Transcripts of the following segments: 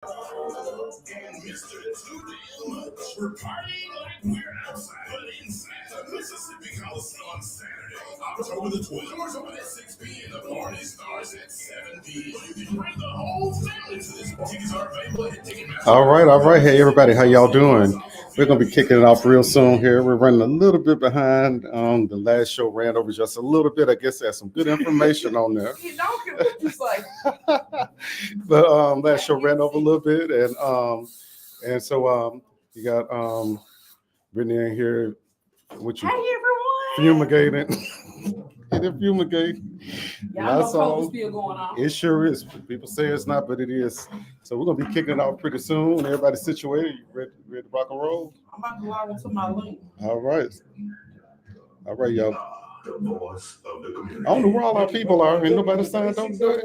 And Mr. Too Damn Much. We're partying like we're outside, but inside the Mississippi Coliseum Saturday, October the 12th. Doors open at 6 p.m. The party starts at 7 p.m. You can bring the whole family to this party. Tickets are available at Ticketmaster. All right. Hey, everybody, how y'all doing? We're going to be kicking it off real soon here. We're running a little bit behind. The last show ran over just a little bit. I guess there's some good information on there. You don't care what you say. But last show ran over a little bit, and so you got Brittany in here. What you Hey fumigating? It fumigate. Y'all know COVID still going on. It sure is. People say it's not, but it is. So we're gonna be kicking it off pretty soon. Everybody's situated. You ready to rock and roll? I'm about to log into my link. All right, y'all. The voice of the community. I don't know where all our people are. Ain't nobody signed up today.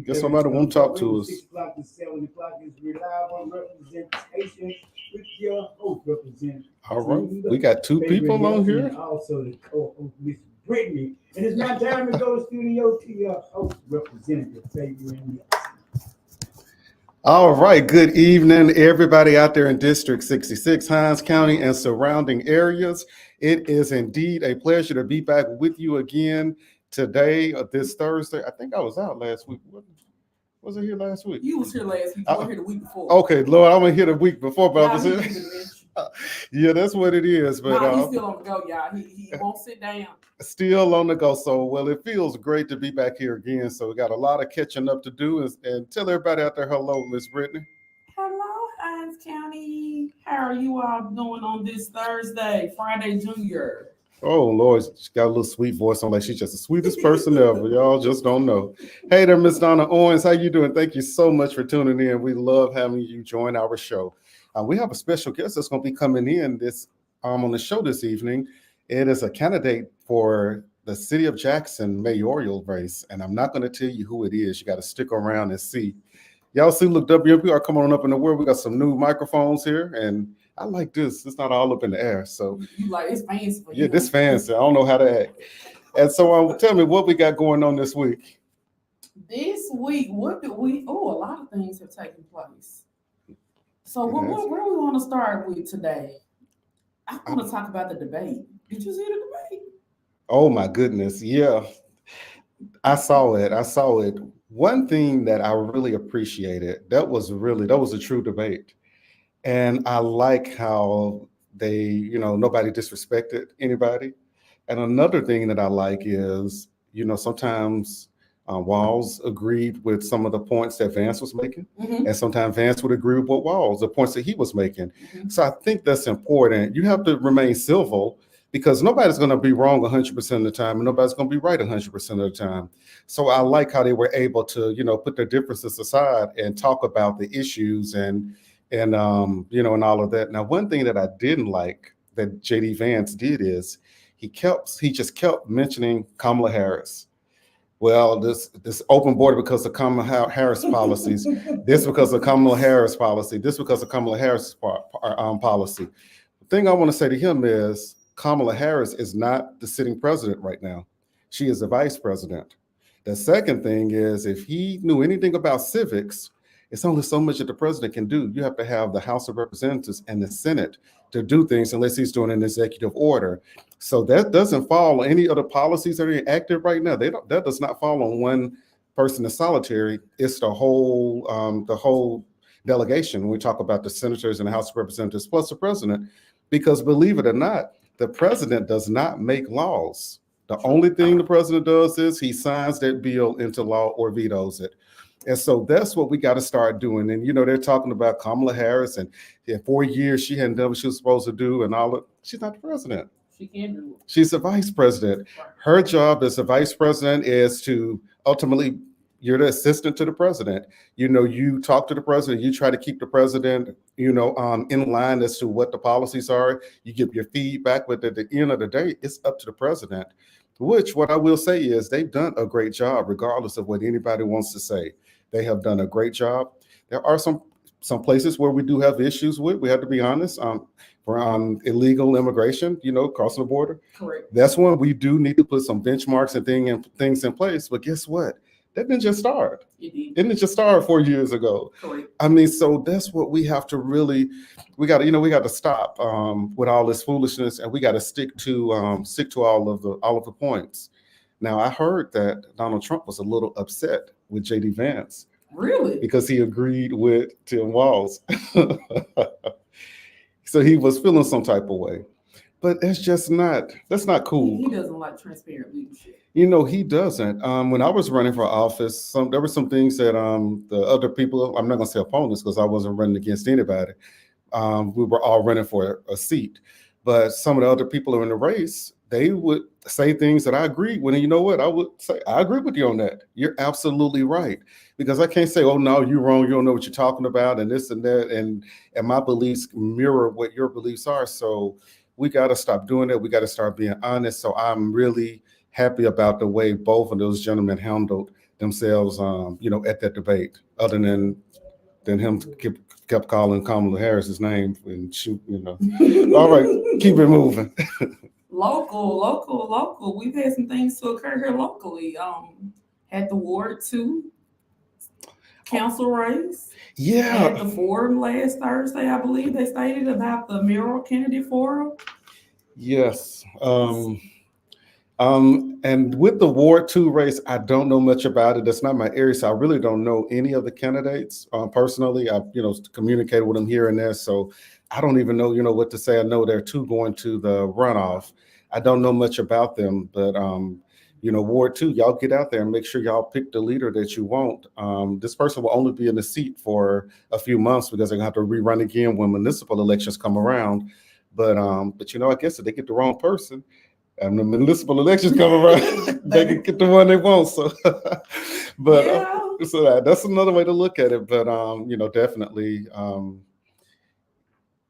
Guess somebody won't talk to us. 6 o'clock to 7 o'clock is reliable representation with your host representative. All right, we got two people on here. And also the co-host, Miss Brittany. And it's my time to go to studio to your host representative, Fabian. All right, good evening, everybody out there in District 66, Hinds County and surrounding areas. It is indeed a pleasure to be back with you again today, this Thursday. I think I was out last week. Was I here last week? You was here last week. You were here the week before. Okay, Lord, I was here the week before, but I was here. Yeah, that's what it is. But he's still on the go, y'all. He won't sit down. Still on the go. So, well, it feels great to be back here again. So we got a lot of catching up to do. And tell everybody out there hello, Miss Brittany. Hello, Hinds County. How are you all doing on this Thursday, Friday Junior? Oh, Lord, she got a little sweet voice on, like she's just the sweetest person ever. Y'all just don't know. Hey there, Miss Donna Owens. How you doing? Thank you so much for tuning in. We love having you join our show. We have a special guest that's going to be coming in this on the show this evening. It is a candidate for the City of Jackson mayoral race, and I'm not going to tell you who it is. You got to stick around and see. Y'all see, look, WMPR coming on up in the world. We got some new microphones here, and I like this. It's not all up in the air. So you like it's fancy for you. Yeah, this fancy. I don't know how to act. And so tell me what we got going on this week. This week, a lot of things have taken place. So where we want to start with today? I want to talk about the debate. Did you see the debate? Oh my goodness. Yeah. I saw it. One thing that I really appreciated, that was a true debate. And I like how they, nobody disrespected anybody. And another thing that I like is, sometimes Walz agreed with some of the points that Vance was making. Mm-hmm. And sometimes Vance would agree with what the points that he was making. Mm-hmm. So I think that's important. You have to remain civil because nobody's going to be wrong 100% of the time and nobody's going to be right 100% of the time. So I like how they were able to, put their differences aside and talk about the issues and all of that. Now, one thing that I didn't like that JD Vance did is he just kept mentioning Kamala Harris. Well, this open border because of Kamala Harris policies. This because of Kamala Harris policy. This because of Kamala Harris policy. The thing I want to say to him is Kamala Harris is not the sitting president right now. She is the vice president. The second thing is if he knew anything about civics, it's only so much that the president can do. You have to have the House of Representatives and the Senate to do things unless he's doing an executive order. So that doesn't fall on any of the policies that are active right now. That does not fall on one person in solitary. It's the whole delegation. When we talk about the senators and the House of Representatives plus the president, because believe it or not, the president does not make laws. The only thing the president does is he signs that bill into law or vetoes it. And so that's what we got to start doing. And, they're talking about Kamala Harris and in 4 years, she hadn't done what she was supposed to do and all of. She's not the president. She can't do it. She's the vice president. Her job as the vice president is to ultimately, you're the assistant to the president. You talk to the president, you try to keep the president, in line as to what the policies are. You give your feedback, but at the end of the day, it's up to the president, which what I will say is they've done a great job, regardless of what anybody wants to say. They have done a great job. There are some places where we do have issues with, we have to be honest, for illegal immigration, crossing the border. Correct. That's when we do need to put some benchmarks and things in place. But guess what? That didn't just start. It did. It didn't just start 4 years ago. Correct. I mean, so that's what we have to really, we got to stop with all this foolishness, and we got to stick to all of the points. Now, I heard that Donald Trump was a little upset with J.D. Vance Really? because he agreed with Tim Walz. So he was feeling some type of way. But that's not cool. He doesn't like transparent leadership. He doesn't. When I was running for office, there were some things that the other people, I'm not going to say opponents because I wasn't running against anybody. We were all running for a seat. But some of the other people in the race, they would say things that I agreed with. And you know what? I would say, I agree with you on that. You're absolutely right. Because I can't say, oh, no, you're wrong. You don't know what you're talking about and this and that. And my beliefs mirror what your beliefs are. So we got to stop doing that. We got to start being honest. So I'm really happy about the way both of those gentlemen handled themselves, at that debate, other than him kept calling Kamala Harris his name and shoot, All right, keep it moving. Local. We've had some things to occur here locally. Had the Ward 2 council race. Yeah. At the forum last Thursday, I believe they stated about the mayoral candidate forum. Yes. And with the Ward 2 race, I don't know much about it. That's not my area, so I really don't know any of the candidates personally. I've communicated with them here and there, so I don't even know what to say. I know there are 2 going to the runoff. I don't know much about them, but Ward 2, y'all get out there and make sure y'all pick the leader that you want. This person will only be in the seat for a few months because they're gonna have to rerun again when municipal elections come around. But I guess if they get the wrong person and the municipal elections come around, they can get the one they want. So, but Yeah. So that's another way to look at it. But definitely,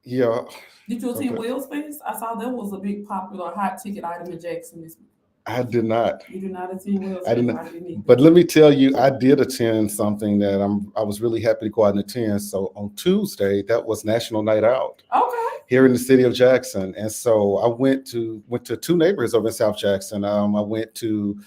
yeah. Did you attend Okay. Wells Fest? I saw that was a big popular hot ticket item in Jackson this week. I did not. You did not attend Wells Fest? I did not. didn't either. But let me tell you, I did attend something that I was really happy to go out and attend. So on Tuesday, that was National Night Out Okay. here in the city of Jackson. And so I went to 2 neighborhoods over in South Jackson. I went to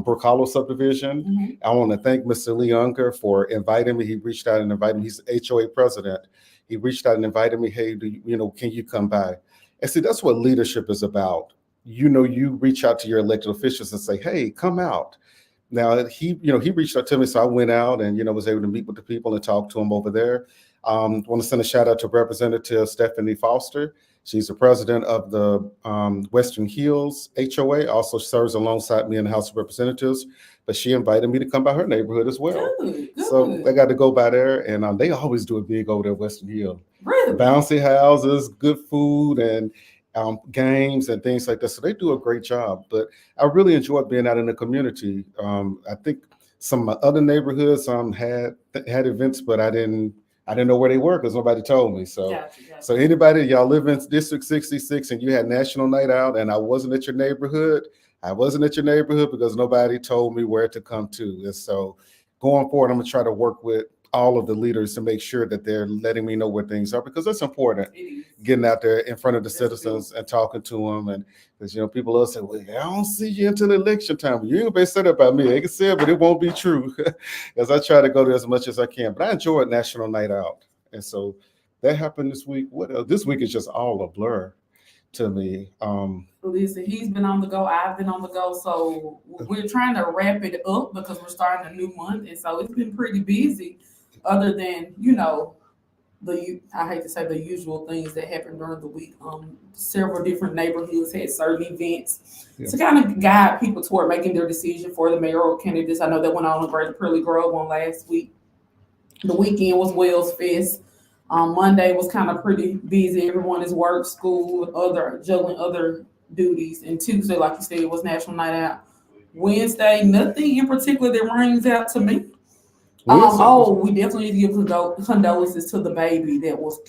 Brook Hollow subdivision. Mhm. I want to thank Mr. Lee Unger for inviting me. He reached out and invited me. He's the HOA president. He reached out and invited me, hey, can you come by? And see, that's what leadership is about. You reach out to your elected officials and say, hey, come out. Now he reached out to me, so I went out and was able to meet with the people and talk to them over there. Want to send a shout out to Representative Stephanie Foster. She's the president of the Western Hills HOA, also serves alongside me in the House of Representatives, but she invited me to come by her neighborhood as well. Good. So I got to go by there, and they always do it big over there at Western Hill. Really? Bouncy houses, good food, and games and things like that. So they do a great job. But I really enjoyed being out in the community. I think some of my other neighborhoods had events, but I didn't know where they were because nobody told me. So Gotcha. so anybody, y'all live in District 66 and you had National Night Out and I wasn't at your neighborhood, because nobody told me where to come to. And so going forward, I'm gonna try to work with all of the leaders to make sure that they're letting me know where things are, because that's important. It is. Getting out there in front of the That's citizens and talking to them, and because people will say, "Well, I don't see you until the election time." You ain't gonna say that about me. I can say it, but it won't be true, because I try to go there as much as I can. But I enjoyed National Night Out, and so that happened this week. What else? This week is just all a blur to me. Listen, he's been on the go. I've been on the go. So we're trying to wrap it up because we're starting a new month, and so it's been pretty busy. Other than I hate to say the usual things that happen during the week. Several different neighborhoods had certain events to kind of guide people toward making their decision for the mayoral candidates. I know that went on in Greater Pearly Grove on last week. The weekend was Wells Fest. Monday was kind of pretty busy. Everyone is work, school, juggling other duties. And Tuesday, like you said, it was National Night Out. Wednesday, nothing in particular that rings out to me. We definitely need to give condolences to the baby that was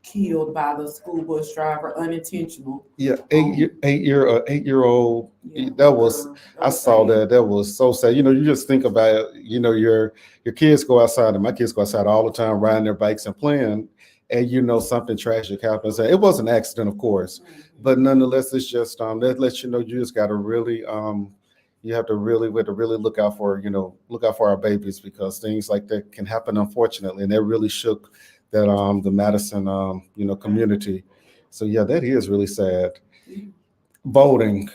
killed by the school bus driver, unintentional. Yeah, 8-year-old. Yeah, That was. I saw that. That was so sad. You just think about your kids go outside, and my kids go outside all the time, riding their bikes and playing, and something tragic happens. It was an accident, of course, but nonetheless, it's just that lets you know you just got to really we have to really look out for, look out for our babies, because things like that can happen, unfortunately. And that really shook that, the Madison, community. So yeah, that is really sad. Voting.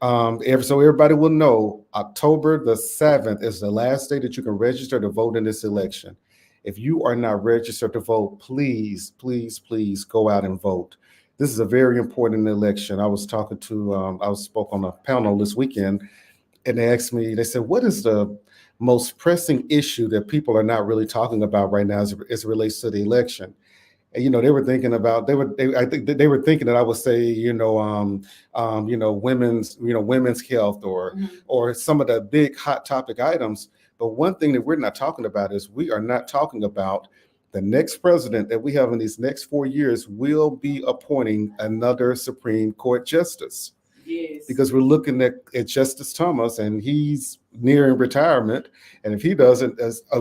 So everybody will know, October the 7th is the last day that you can register to vote in this election. If you are not registered to vote, please, please, please go out and vote. This is a very important election. I spoke on a panel this weekend, and they asked me, they said, what is the most pressing issue that people are not really talking about right now as it relates to the election? And, they were thinking about, I think they were thinking that I would say, women's health, or some of the big hot topic items. But one thing that we're not talking about is, we are not talking about the next president that we have in these next 4 years will be appointing another Supreme Court justice. Yes. Because we're looking at Justice Thomas, and he's nearing retirement. And if he doesn't,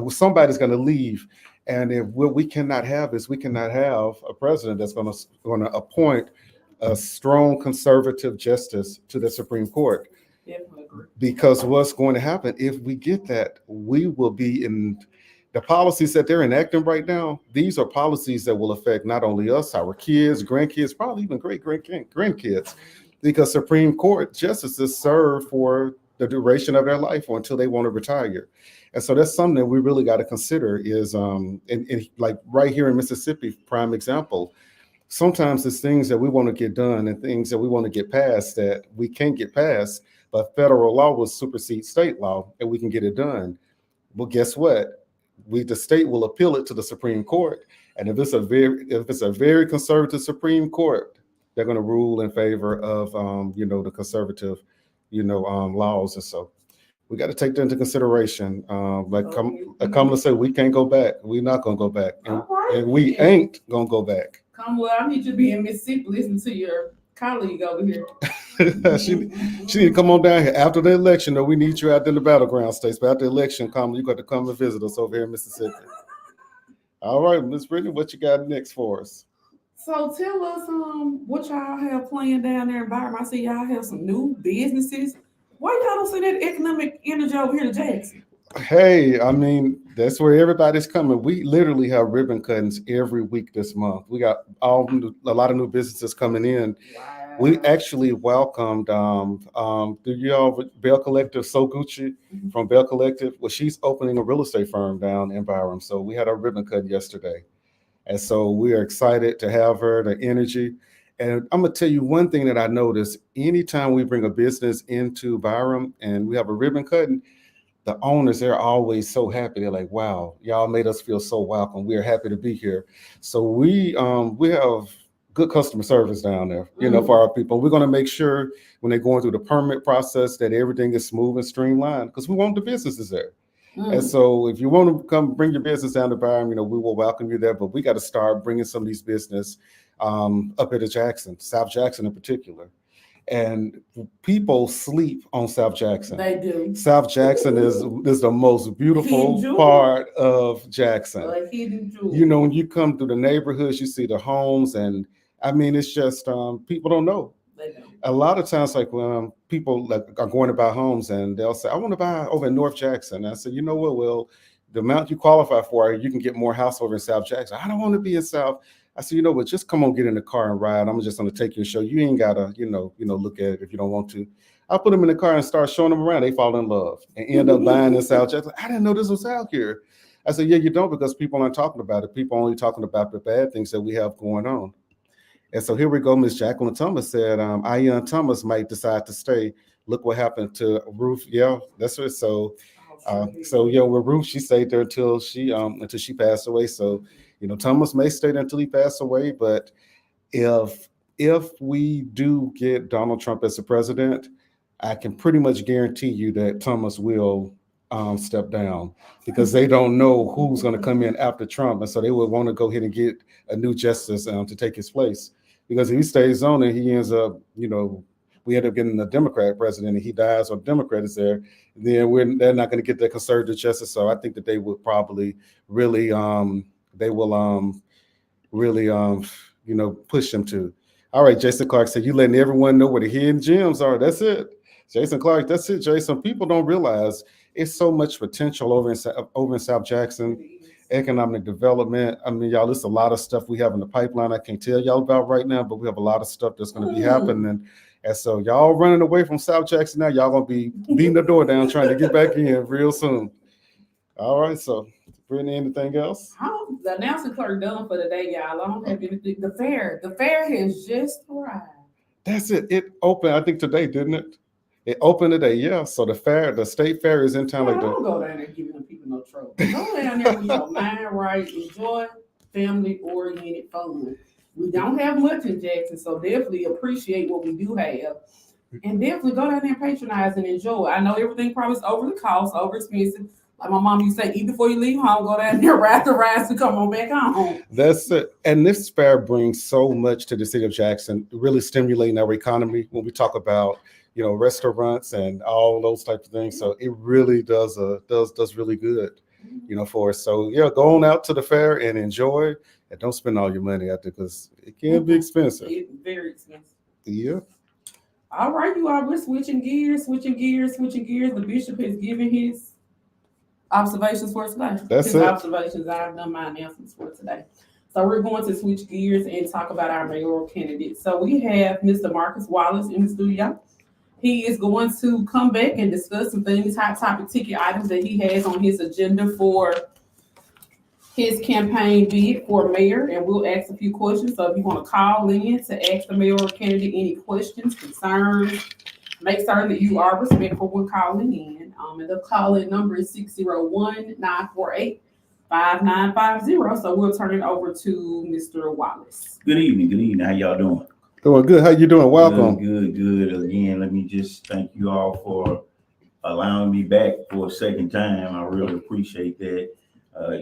somebody's going to leave. And what we cannot have is, we cannot have a president that's going to appoint a strong conservative justice to the Supreme Court. Because what's going to happen if we get that, we will be in the policies that they're enacting right now. These are policies that will affect not only us, our kids, grandkids, probably even grandkids, because Supreme Court justices serve for the duration of their life, or until they want to retire. And so that's something that we really got to consider is, like right here in Mississippi, prime example, sometimes it's things that we want to get done and things that we want to get passed that we can't get passed, but federal law will supersede state law, and we can get it done. Well, guess what? The state will appeal it to the Supreme Court. And if it's a very conservative Supreme Court, they're going to rule in favor of, the conservative, laws. And so we got to take that into consideration. Kamala said, we can't go back. We're not going to go back. And we ain't going to go back. I need you to be in Mississippi, listen to your colleague over here. she need to come on down here after the election. Though we need you out in the battleground states. But after the election, Kamala, you got to come and visit us over here in Mississippi. All right, Miss Brittany, what you got next for us? So tell us what y'all have planned down there in Byram. I see y'all have some new businesses. Why y'all don't send that economic energy over here to Jackson? Hey, I mean, that's where everybody's coming. We literally have ribbon cuttings every week this month. We got a lot of new businesses coming in. Wow. We actually welcomed Bell Collective, So Gucci from Bell Collective. Well, she's opening a real estate firm down in Byram. So we had a ribbon cut yesterday. And so we are excited to have her, the energy. And I'm going to tell you one thing that I noticed. Anytime we bring a business into Byram and we have a ribbon cutting, the owners, they're always so happy. They're like, wow, y'all made us feel so welcome. We're happy to be here. So we have good customer service down there, for our people. We're going to make sure when they're going through the permit process that everything is smooth and streamlined, because we want the businesses there. And so if you want to come bring your business down to Byram, we will welcome you there. But we got to start bringing some of these business up into Jackson, South Jackson in particular. And people sleep on South Jackson. They do. South Jackson is the most beautiful part of Jackson. A hidden jewel. When you come through the neighborhoods, you see the homes, and I mean, it's just people don't know. They don't. A lot of times, like when people are going to buy homes, and they'll say, "I want to buy over in North Jackson." And I said, "You know what? Well, the amount you qualify for, you can get more house over in South Jackson." I don't want to be in South. I said, what? Just come on, get in the car and ride. I'm just going to take you and show you. You ain't gotta, look at it if you don't want to. I put them in the car and start showing them around. They fall in love and end up buying in South Jackson. I didn't know this was out here. I said, yeah, you don't, because people aren't talking about it. People only talking about the bad things that we have going on. And so here we go. Miss Jacqueline Thomas said, Ian Thomas might decide to stay. Look what happened to Ruth. Yeah, that's it. So with Ruth, she stayed there until she passed away. So, Thomas may stay there until he passed away. But if we do get Donald Trump as the president, I can pretty much guarantee you that Thomas will step down, because they don't know who's going to come in after Trump. And so they would want to go ahead and get a new justice to take his place. Because if he stays on and he ends up, we end up getting a Democrat president and he dies or a Democrat is there, then they're not going to get that conservative justice. So I think that they would probably really, push him to. All right, Jason Clark said, you letting everyone know where the hidden gems are. That's it. Jason Clark, that's it, Jason. People don't realize it's so much potential over in South Jackson. Economic development. I mean, y'all, there's a lot of stuff we have in the pipeline I can't tell y'all about right now, but we have a lot of stuff that's going to be happening. And so y'all running away from South Jackson now, y'all going to be beating the door down trying to get back in real soon. All right, so Brittany, anything else? The announcing clerk done for the day, y'all. I don't have anything. The fair has just arrived. That's it. It opened, I think today, didn't it? It opened today, yeah. So the state fair is in town. Like don't go down there giving them people no trouble. Go down there with your mind right, enjoy family-oriented fun. We don't have much in Jackson, so definitely appreciate what we do have. And definitely go down there and patronize and enjoy. I know everything probably is over the cost, over expensive. Like my mom used to say, eat before you leave home, go down there, ride the rides to come on back home. That's it. And this fair brings so much to the city of Jackson, really stimulating our economy when we talk about, restaurants and all those types of things. So it really does really good, for us. So yeah, go on out to the fair and enjoy, and don't spend all your money out there because it can be expensive. It's very expensive. Yeah. All right, you all, we're switching gears. The bishop has given his observations for today. That's his it. Observations. I've done my announcements for today. So we're going to switch gears and talk about our mayoral candidate. So we have Mr. Marcus Wallace in the studio. He is going to come back and discuss some things, hot topic ticket items that he has on his agenda for his campaign bid for mayor, and we'll ask a few questions. So if you want to call in to ask the mayoral candidate any questions, concerns, make certain that you are respectful when calling in. And the call-in number is 601-948-5950. So we'll turn it over to Mr. Wallace. Good evening. How y'all doing? Doing good. How you doing? Welcome. Good. Again, let me just thank you all for allowing me back for a second time. I really appreciate that.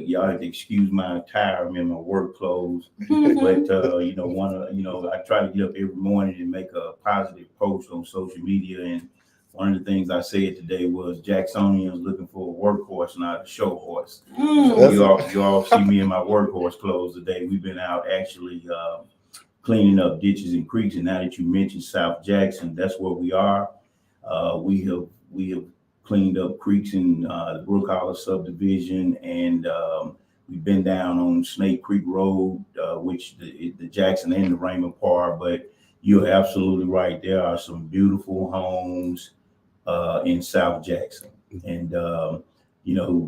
Y'all have to excuse my attire. I'm in my work clothes, but I try to get up every morning and make a positive post on social media. And one of the things I said today was Jacksonians looking for a workhorse, not a show horse. So you all see me in my workhorse clothes today. We've been out actually cleaning up ditches and creeks. And now that you mentioned South Jackson, that's where we are. We have cleaned up creeks in the Brook Hollow subdivision, and we've been down on Snake Creek Road, which the Jackson and the Raymond Park. But you're absolutely right. There are some beautiful homes in South Jackson, and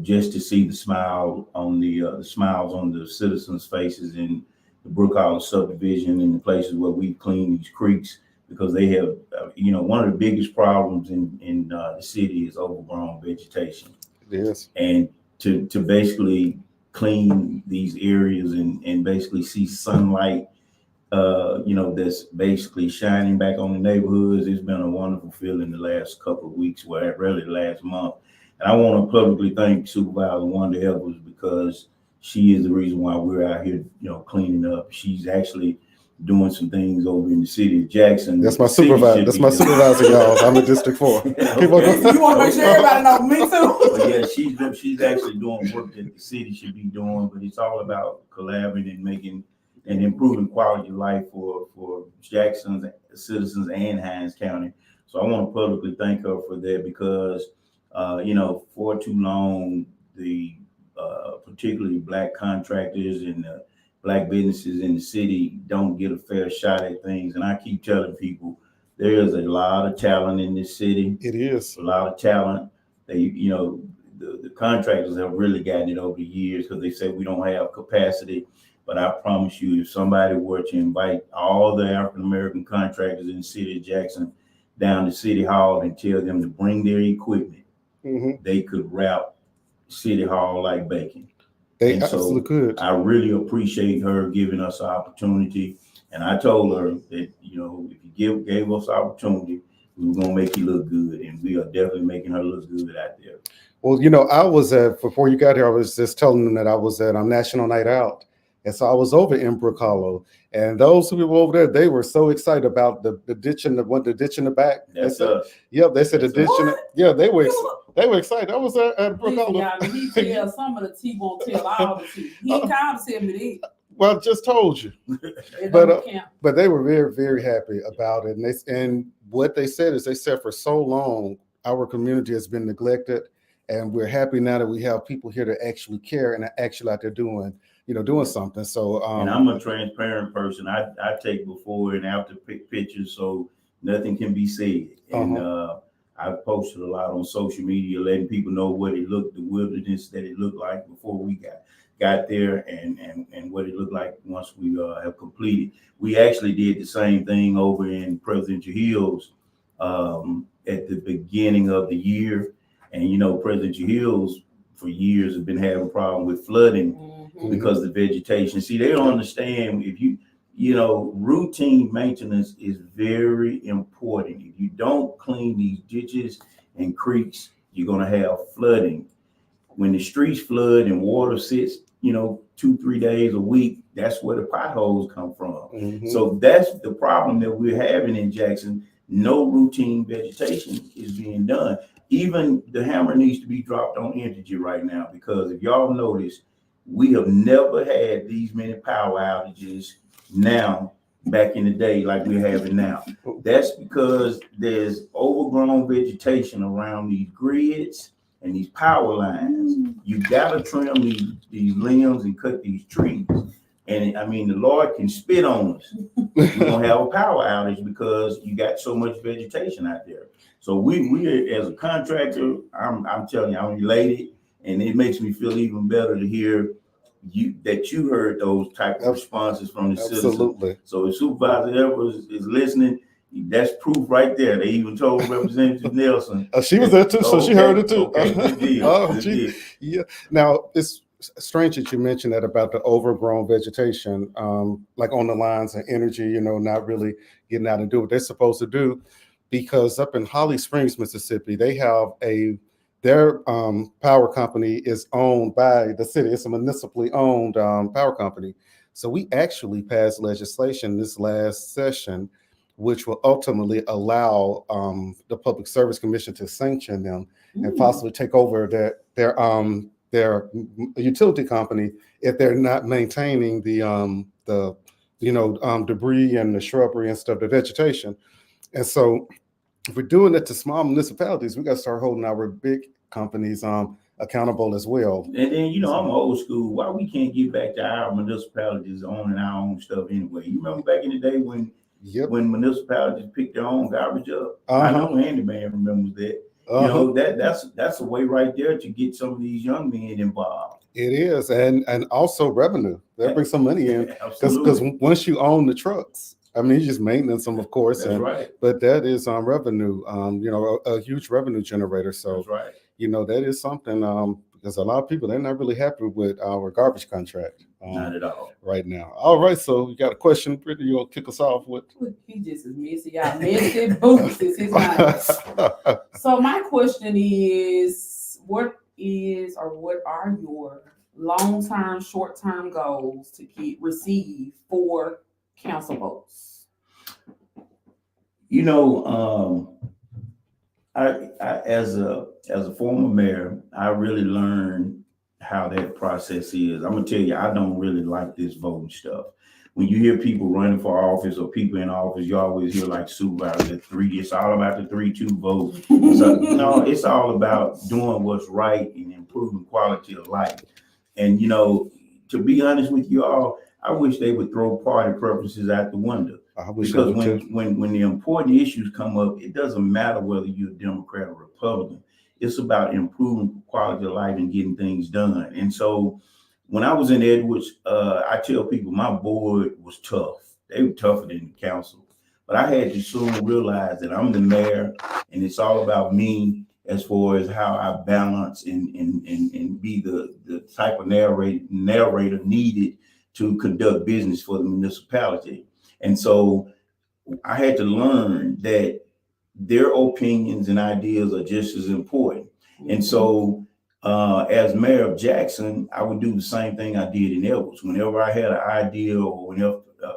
just to see the smile on the smiles on the citizens' faces in the Brook Hollow subdivision and the places where we clean these creeks, because they have, one of the biggest problems in the city is overgrown vegetation. Yes. And to basically clean these areas and basically see sunlight, that's basically shining back on the neighborhoods. It's been a wonderful feeling the last couple of weeks, really the last month. And I want to publicly thank Supervisor Wanda Edwards, because she is the reason why we're out here, cleaning up. She's actually doing some things over in the city of Jackson. That's my supervisor. That's my supervisor, y'all. I'm in District 4. Okay. You want to make sure everybody know me too? But yeah, she's actually doing work that the city should be doing, but it's all about collaborating and making and improving quality of life for Jackson's citizens and Hinds County. So I want to publicly thank her for that, because for too long, the particularly Black contractors and Black businesses in the city don't get a fair shot at things. And I keep telling people, there is a lot of talent in this city. It is a lot of talent. The contractors have really gotten it over the years, because they say we don't have capacity. But I promise you, if somebody were to invite all the African-American contractors in the city of Jackson down to City Hall and tell them to bring their equipment, they could wrap City Hall like bacon. They absolutely could. I really appreciate her giving us an opportunity. And I told her that, if you gave us opportunity, we were going to make you look good. And we are definitely making her look good out there. Well, I was before you got here, I was just telling them that I was at National Night Out. And so I was over in Brook Hollow, and those who were over there, they were so excited about the ditch in the ditch in the back. That's us. Yep, they said the ditch in the, yeah, they were excited. I was there at Brook Hollow. He tell some of the tea, won't tell all the tea. He called to tell me that. Well, I just told you. It But, don't count. But they were very, very happy about it. And what they said is they said for so long, our community has been neglected. And we're happy now that we have people here that actually care and are actually out there doing something. So, And I'm a transparent person. I take before and after pictures so nothing can be said. And I've posted a lot on social media, letting people know what it looked, the wilderness that it looked like before we got there, and what it looked like once we have completed. We actually did the same thing over in Presidential Hills at the beginning of the year. And Presidential Hills for years have been having a problem with flooding because of the vegetation. See, they don't understand if routine maintenance is very important. If you don't clean these ditches and creeks, you're going to have flooding. When the streets flood and water sits, 2-3 days a week, that's where the potholes come from. So that's the problem that we're having in Jackson. No routine vegetation is being done. Even the hammer needs to be dropped on Entergy right now, because if y'all notice, we have never had these many power outages now back in the day like we're having now. That's because there's overgrown vegetation around these grids and these power lines. You gotta trim these limbs and cut these trees. And I mean, the Lord can spit on us. We're gonna have a power outage because you got so much vegetation out there. So we as a contractor, I'm telling you, I'm elated, and it makes me feel even better to hear that you heard those type of responses from the citizens. Absolutely. So if Supervisor Edwards is listening, that's proof right there. They even told Representative Nelson. She was there too, so she heard it too. Okay, good deal, good deal. Yeah. Now, it's strange that you mentioned that about the overgrown vegetation, like on the lines of Energy, not really getting out and do what they're supposed to do, because up in Holly Springs, Mississippi, they have their power company is owned by the city. It's a municipally owned power company. So we actually passed legislation this last session, which will ultimately allow the Public Service Commission to sanction them and possibly take over their utility company if they're not maintaining the debris and the shrubbery and stuff, the vegetation. And so if we're doing it to small municipalities, we got to start holding our big companies accountable as well. And then, I'm old school. Why we can't get back to our municipalities owning our own stuff anyway? You remember back in the day when municipalities picked their own garbage up? I know Handyman remembers that. That's a way right there to get some of these young men involved. It is, and also revenue. That brings some money in, because once you own the trucks, I mean, you just maintenance them, of course. That's right. But that is revenue, a huge revenue generator. So, that's right. That is something, because a lot of people, they're not really happy with our garbage contract. Not at all. Right now. All right, so we got a question. Brittany, you want to kick us off with? He just is messy. Y'all messy boots is his name. So my question is, what are your long-term, short-term goals to receive 4 council votes? I as a former mayor, I really learned how that process is. I'm gonna tell you, I don't really like this voting stuff. When you hear people running for office or people in office, you always hear like Supervisor 3. It's all about the 3-2 vote. So, no, it's all about doing what's right and improving quality of life. And to be honest with you all, I wish they would throw party preferences out the window. Because when the important issues come up, it doesn't matter whether you're a Democrat or Republican. It's about improving quality of life and getting things done. And so when I was in Edwards, I tell people my board was tough. They were tougher than the council. But I had to soon realize that I'm the mayor, and it's all about me as far as how I balance and be the type of narrator needed to conduct business for the municipality. And so I had to learn that their opinions and ideas are just as important. And so as mayor of Jackson, I would do the same thing I did in Edwards. Whenever I had an idea or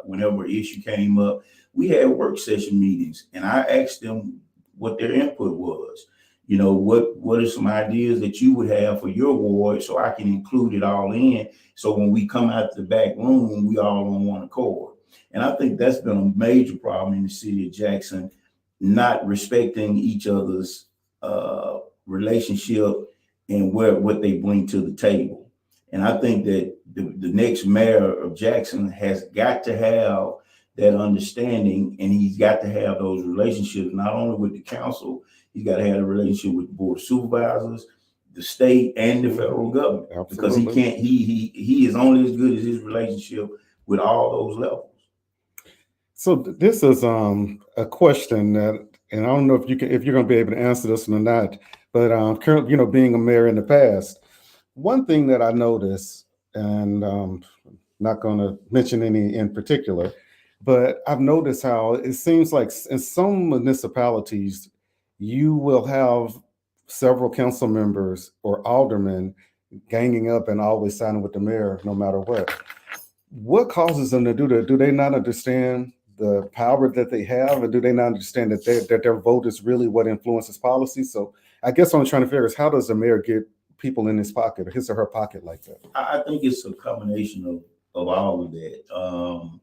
whenever an issue came up, we had work session meetings, and I asked them what their input was. You know, what are some ideas that you would have for your ward so I can include it all in. So when we come out the back room, we all on one accord. And I think that's been a major problem in the city of Jackson, not respecting each other's relationship and what they bring to the table. And I think that the next mayor of Jackson has got to have that understanding, and he's got to have those relationships, not only with the council, he's got to have a relationship with the board of supervisors, the state, and the federal government. Absolutely. Because he is only as good as his relationship with all those levels. So this is a question that, and I don't know if you're going to be able to answer this or not, but currently, being a mayor in the past, one thing that I noticed, and not going to mention any in particular, but I've noticed how it seems like in some municipalities, you will have several council members or aldermen ganging up and always siding with the mayor no matter what. What causes them to do that? Do they not understand the power that they have, or do they not understand that their vote is really what influences policy? So I guess what I'm trying to figure is, how does the mayor get people in his pocket, or his or her pocket, like that? I think it's a combination of all of that.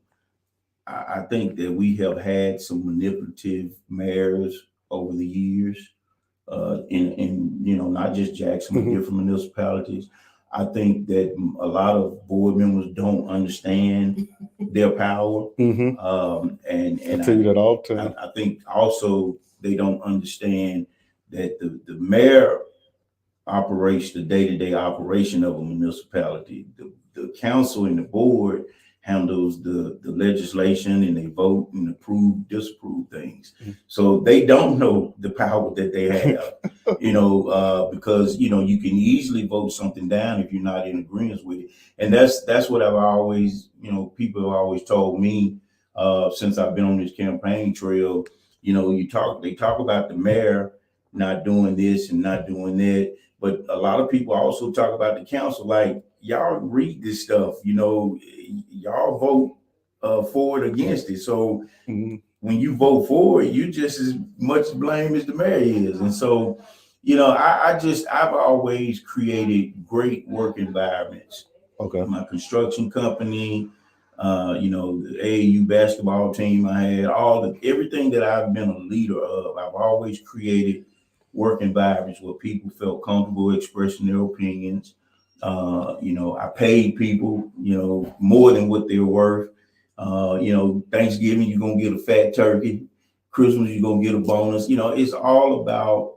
I think that we have had some manipulative mayors over the years, in not just Jackson, but different municipalities. I think that a lot of board members don't understand their power. And I tell you that all the time. I think also they don't understand that the mayor operates the day-to-day operation of a municipality. The council and the board handles the legislation, and they vote and approve, disapprove things. So they don't know the power that they have, because, you can easily vote something down if you're not in agreement with it. And that's what I've always, people have always told me, since I've been on this campaign trail. They talk about the mayor not doing this and not doing that, but a lot of people also talk about the council like, y'all read this stuff, y'all vote for it, against it. So when you vote for it, you just as much blame as the mayor is. And so, I've always created great work environments. Okay. My construction company, the AAU basketball team I had, everything that I've been a leader of, I've always created work environments where people felt comfortable expressing their opinions. I paid people, more than what they're worth. Thanksgiving, you're going to get a fat turkey. Christmas, you're going to get a bonus. It's all about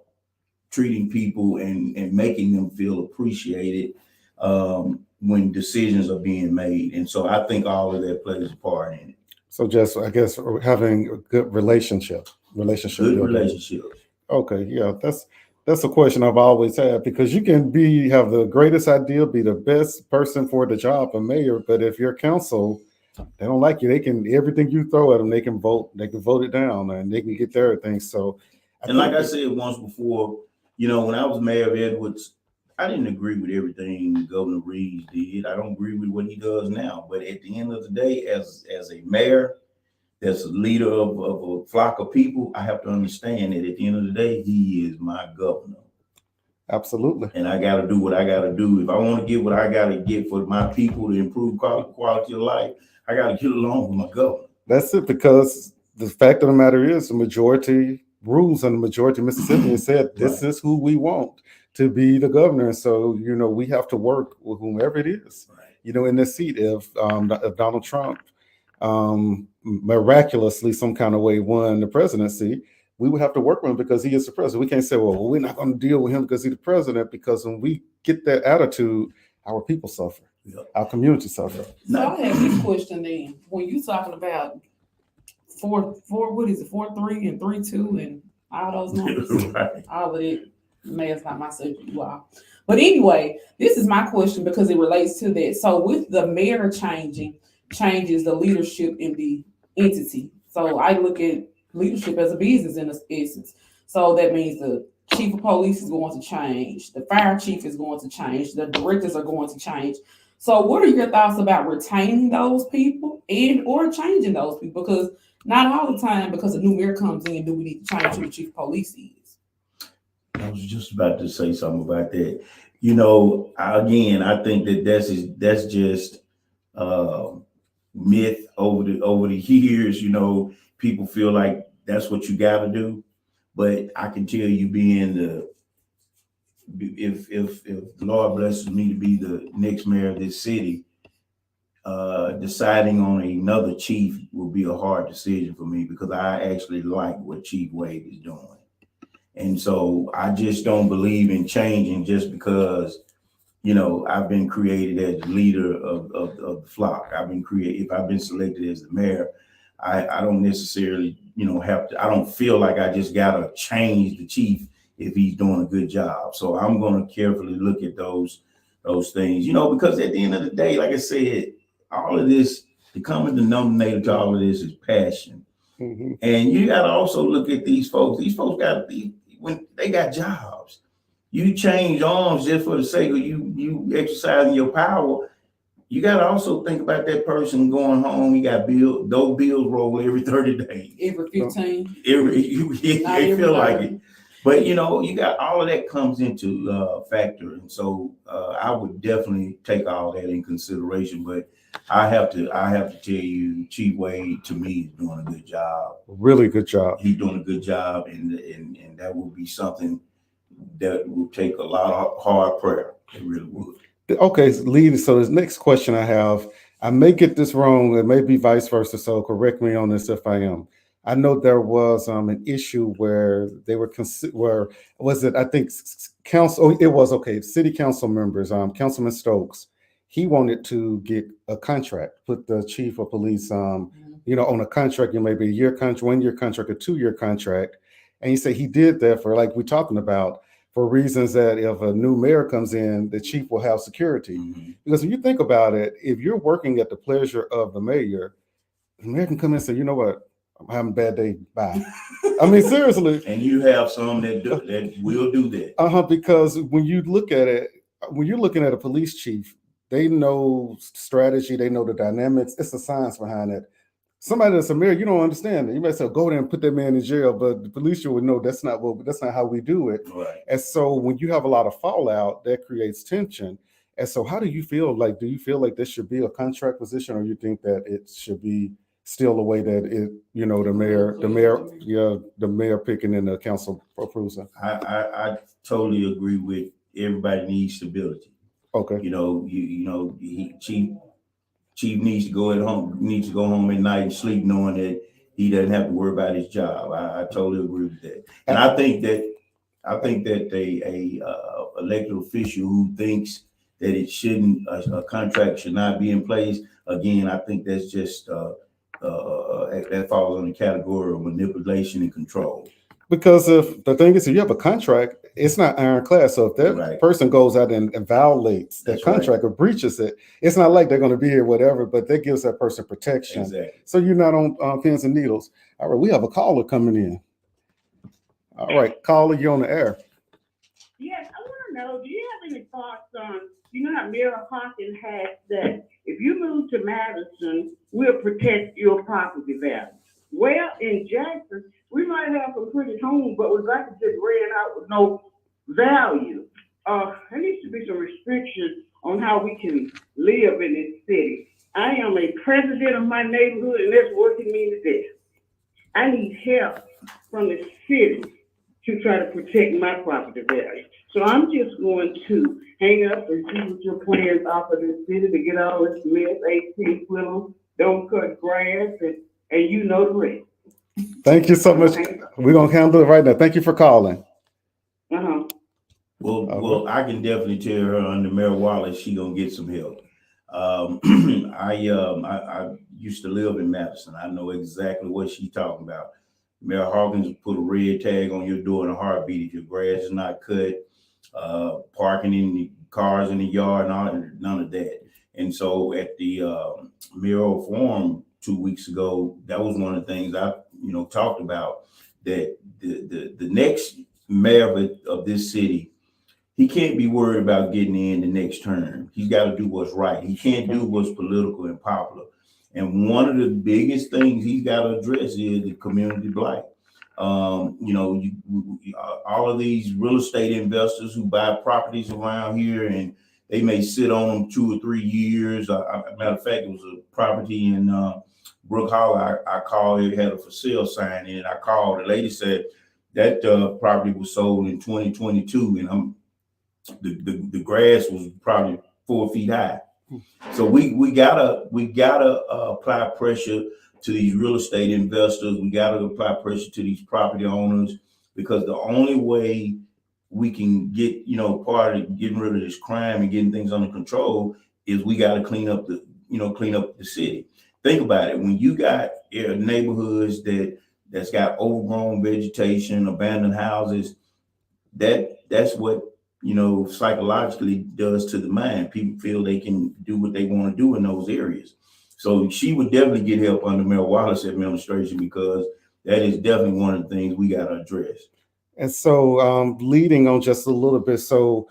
treating people and making them feel appreciated when decisions are being made. And so I think all of that plays a part in it. So just, I guess, having a good relationship. Good relationships. Okay, yeah, that's a question I've always had, because you can have the greatest idea, be the best person for the job of mayor, but if your council, they don't like you, everything you throw at them, they can vote it down, and they can get their things. So, like I said once before, when I was mayor of Edwards, I didn't agree with everything Governor Reeves did. I don't agree with what he does now, but at the end of the day, as a mayor, that's a leader of a flock of people, I have to understand that at the end of the day, he is my governor. Absolutely. And I got to do what I got to do. If I want to get what I got to get for my people to improve quality of life, I got to get along with my governor. That's it, because the fact of the matter is, the majority rules, and the majority of Mississippians said this is who we want to be the governor. So, we have to work with whomever it is, in this seat. If Donald Trump miraculously some kind of way won the presidency, we would have to work with him because he is the president. We can't say, well, we're not going to deal with him because he's the president, because when we get that attitude, our people suffer. Our community suffer. So I have this question then. When you talking about 4-3 and 3-2 and all those numbers, Right. all of it, it's not my subject, you all. But anyway, this is my question because it relates to that. So with the mayor changes the leadership in the entity. So I look at leadership as a business in this essence. So that means the chief of police is going to change, the fire chief is going to change, the directors are going to change. So what are your thoughts about retaining those people or changing those people? Because not all the time, because a new mayor comes in, do we need to change who the chief of police is? I was just about to say something about that. You know, again, I think that that's just myth over the years. You know, people feel like that's what you got to do, but I can tell you, if the Lord blesses me to be the next mayor of this city, deciding on another chief will be a hard decision for me because I actually like what Chief Wade is doing. And so I just don't believe in changing just because, you know, I've been created as the leader of the flock. If I've been selected as the mayor, I don't necessarily, you know, I don't feel like I just got to change the chief if he's doing a good job. So I'm going to carefully look at those things, you know, because at the end of the day, like I said, all of this, the common denominator to all of this is passion. Mm-hmm. And you got to also look at these folks. These folks when they got jobs. You change arms just for the sake of you exercising your power. You got to also think about that person going home. You got those bills roll every 30 days. Every 15. They feel like it. But you know, you got all of that comes into factor. And so I would definitely take all that in consideration. But I have to tell you, Chief Wade to me is doing a good job. Really good job. He's doing a good job, and that will be something that will take a lot of hard prayer. It really would. Okay, so this next question I have, I may get this wrong, it may be vice versa, so correct me on this if I am. I know there was an issue where they were city council members, Councilman Stokes, he wanted to get a contract, put the chief of police, you know, on a contract, it may be a year contract, 1 year contract, a 2 year contract. And he said he did that for, like we're talking about, for reasons that if a new mayor comes in, the chief will have security. Mm-hmm. Because when you think about it, if you're working at the pleasure of the mayor can come in and say, you know what, I'm having a bad day, bye. I mean, seriously. And you have some that will do that. Because when you look at it, when you're looking at a police chief, they know strategy, they know the dynamics. It's the science behind it. Somebody that's a mayor, you don't understand it. You might say, go there and put that man in jail, but the police would know that's not how we do it. Right. And so when you have a lot of fallout, that creates tension. And so how do you feel like? Do you feel like this should be a contract position, or you think that it should be still the way that it, you know, the mayor picking and the council approves it? I totally agree with everybody needs stability. Okay. You know, Chief needs to go home at night and sleep knowing that he doesn't have to worry about his job. I totally agree with that. And I think that a elected official who thinks that a contract should not be in place, again, I think that's just that falls on the category of manipulation and control. Because if the thing is, if you have a contract, it's not ironclad. So if that person goes out and violates that contract or breaches it, it's not like they're going to be here, whatever, but that gives that person protection. Exactly. So you're not on pins and needles. All right, we have a caller coming in. All right, caller, you're on the air. Yes, I want to know, do you have any thoughts on, you know how Mayor Hawkins has that if you move to Madison, we'll protect your property value. Well, in Jackson, we might have some pretty homes, but we'd like to just rent out with no value. There needs to be some restrictions on how we can live in this city. I am a president of my neighborhood, and that's working me to death. I need help from the city to try to protect my property value. So I'm just going to hang up and see what your plans are for the city to get all this mess, 18 Willow, don't cut grass, and you know the rest. Thank you so much. We're going to handle it right now. Thank you for calling. Uh-huh. Well, I can definitely tell her under Mayor Wallace, she gonna get some help. I used to live in Madison. I know exactly what she's talking about. Mayor Hawkins put a red tag on your door in a heartbeat if your grass is not cut, parking in the cars in the yard, and none of that. And so at the mayoral forum 2 weeks ago, that was one of the things I talked about, that the next mayor of this city, he can't be worried about getting in the next term. He's got to do what's right. He can't do what's political and popular. And one of the biggest things he's got to address is the community blight. You know, all of these real estate investors who buy properties around here and they may sit on them 2 or 3 years. Matter of fact, it was a property in Brook Hollow. I called, it had a for sale sign in it. I called, the lady said that property was sold in 2022 and the grass was probably 4 feet high. So we gotta apply pressure to these real estate investors. We gotta apply pressure to these property owners, because the only way we can get, part of getting rid of this crime and getting things under control is we got to clean up the city. Think about it. When you got neighborhoods that's got overgrown vegetation, abandoned houses, that's what, psychologically does to the mind. People feel they can do what they want to do in those areas. So she would definitely get help under Mayor Wallace administration, because that is definitely one of the things we got to address. And so, leading on just a little bit, so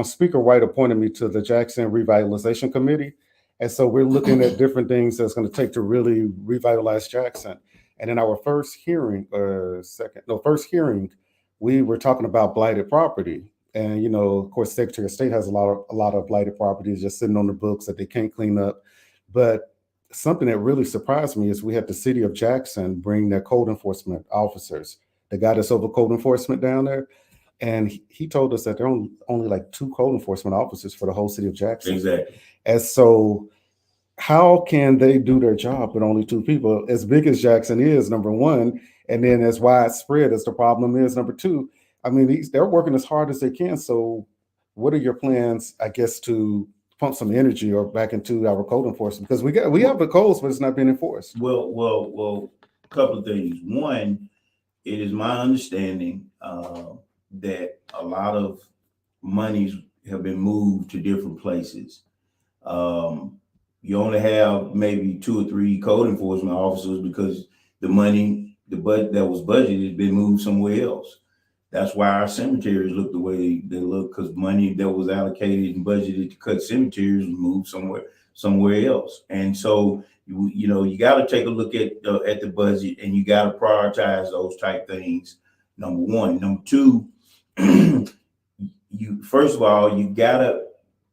Speaker White appointed me to the Jackson Revitalization Committee. And so we're looking at different things that's going to take to really revitalize Jackson. And in our first hearing, we were talking about blighted property. And, of course, Secretary of State has a lot of blighted properties just sitting on the books that they can't clean up. But something that really surprised me is we had the city of Jackson bring their code enforcement officers, the guy that's over code enforcement down there. And he told us that there are only like 2 code enforcement officers for the whole city of Jackson. Exactly. And so how can they do their job with only 2 people? As big as Jackson is, number one, and then as widespread as the problem is, number 2, I mean, they're working as hard as they can. So what are your plans, I guess, to pump some energy or back into our code enforcement? Because we have the codes, but it's not being enforced. Well, a couple of things. One, it is my understanding that a lot of monies have been moved to different places. You only have maybe 2 or 3 code enforcement officers because the money, that was budgeted has been moved somewhere else. That's why our cemeteries look the way they look, because money that was allocated and budgeted to cut cemeteries was moved somewhere else. And so you got to take a look at the budget, and you got to prioritize those type things. Number one. Number two, first of all, you got to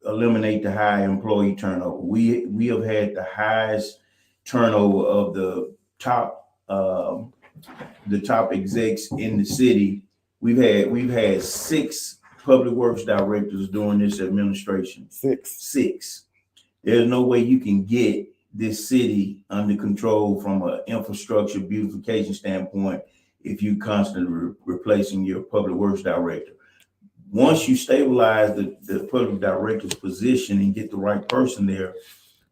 eliminate the high employee turnover. We have had the highest turnover of the top execs in the city. We've had 6 public works directors during this administration. 6. There's no way you can get this city under control from an infrastructure beautification standpoint if you constantly replacing your public works director. Once you stabilize the public director's position and get the right person there,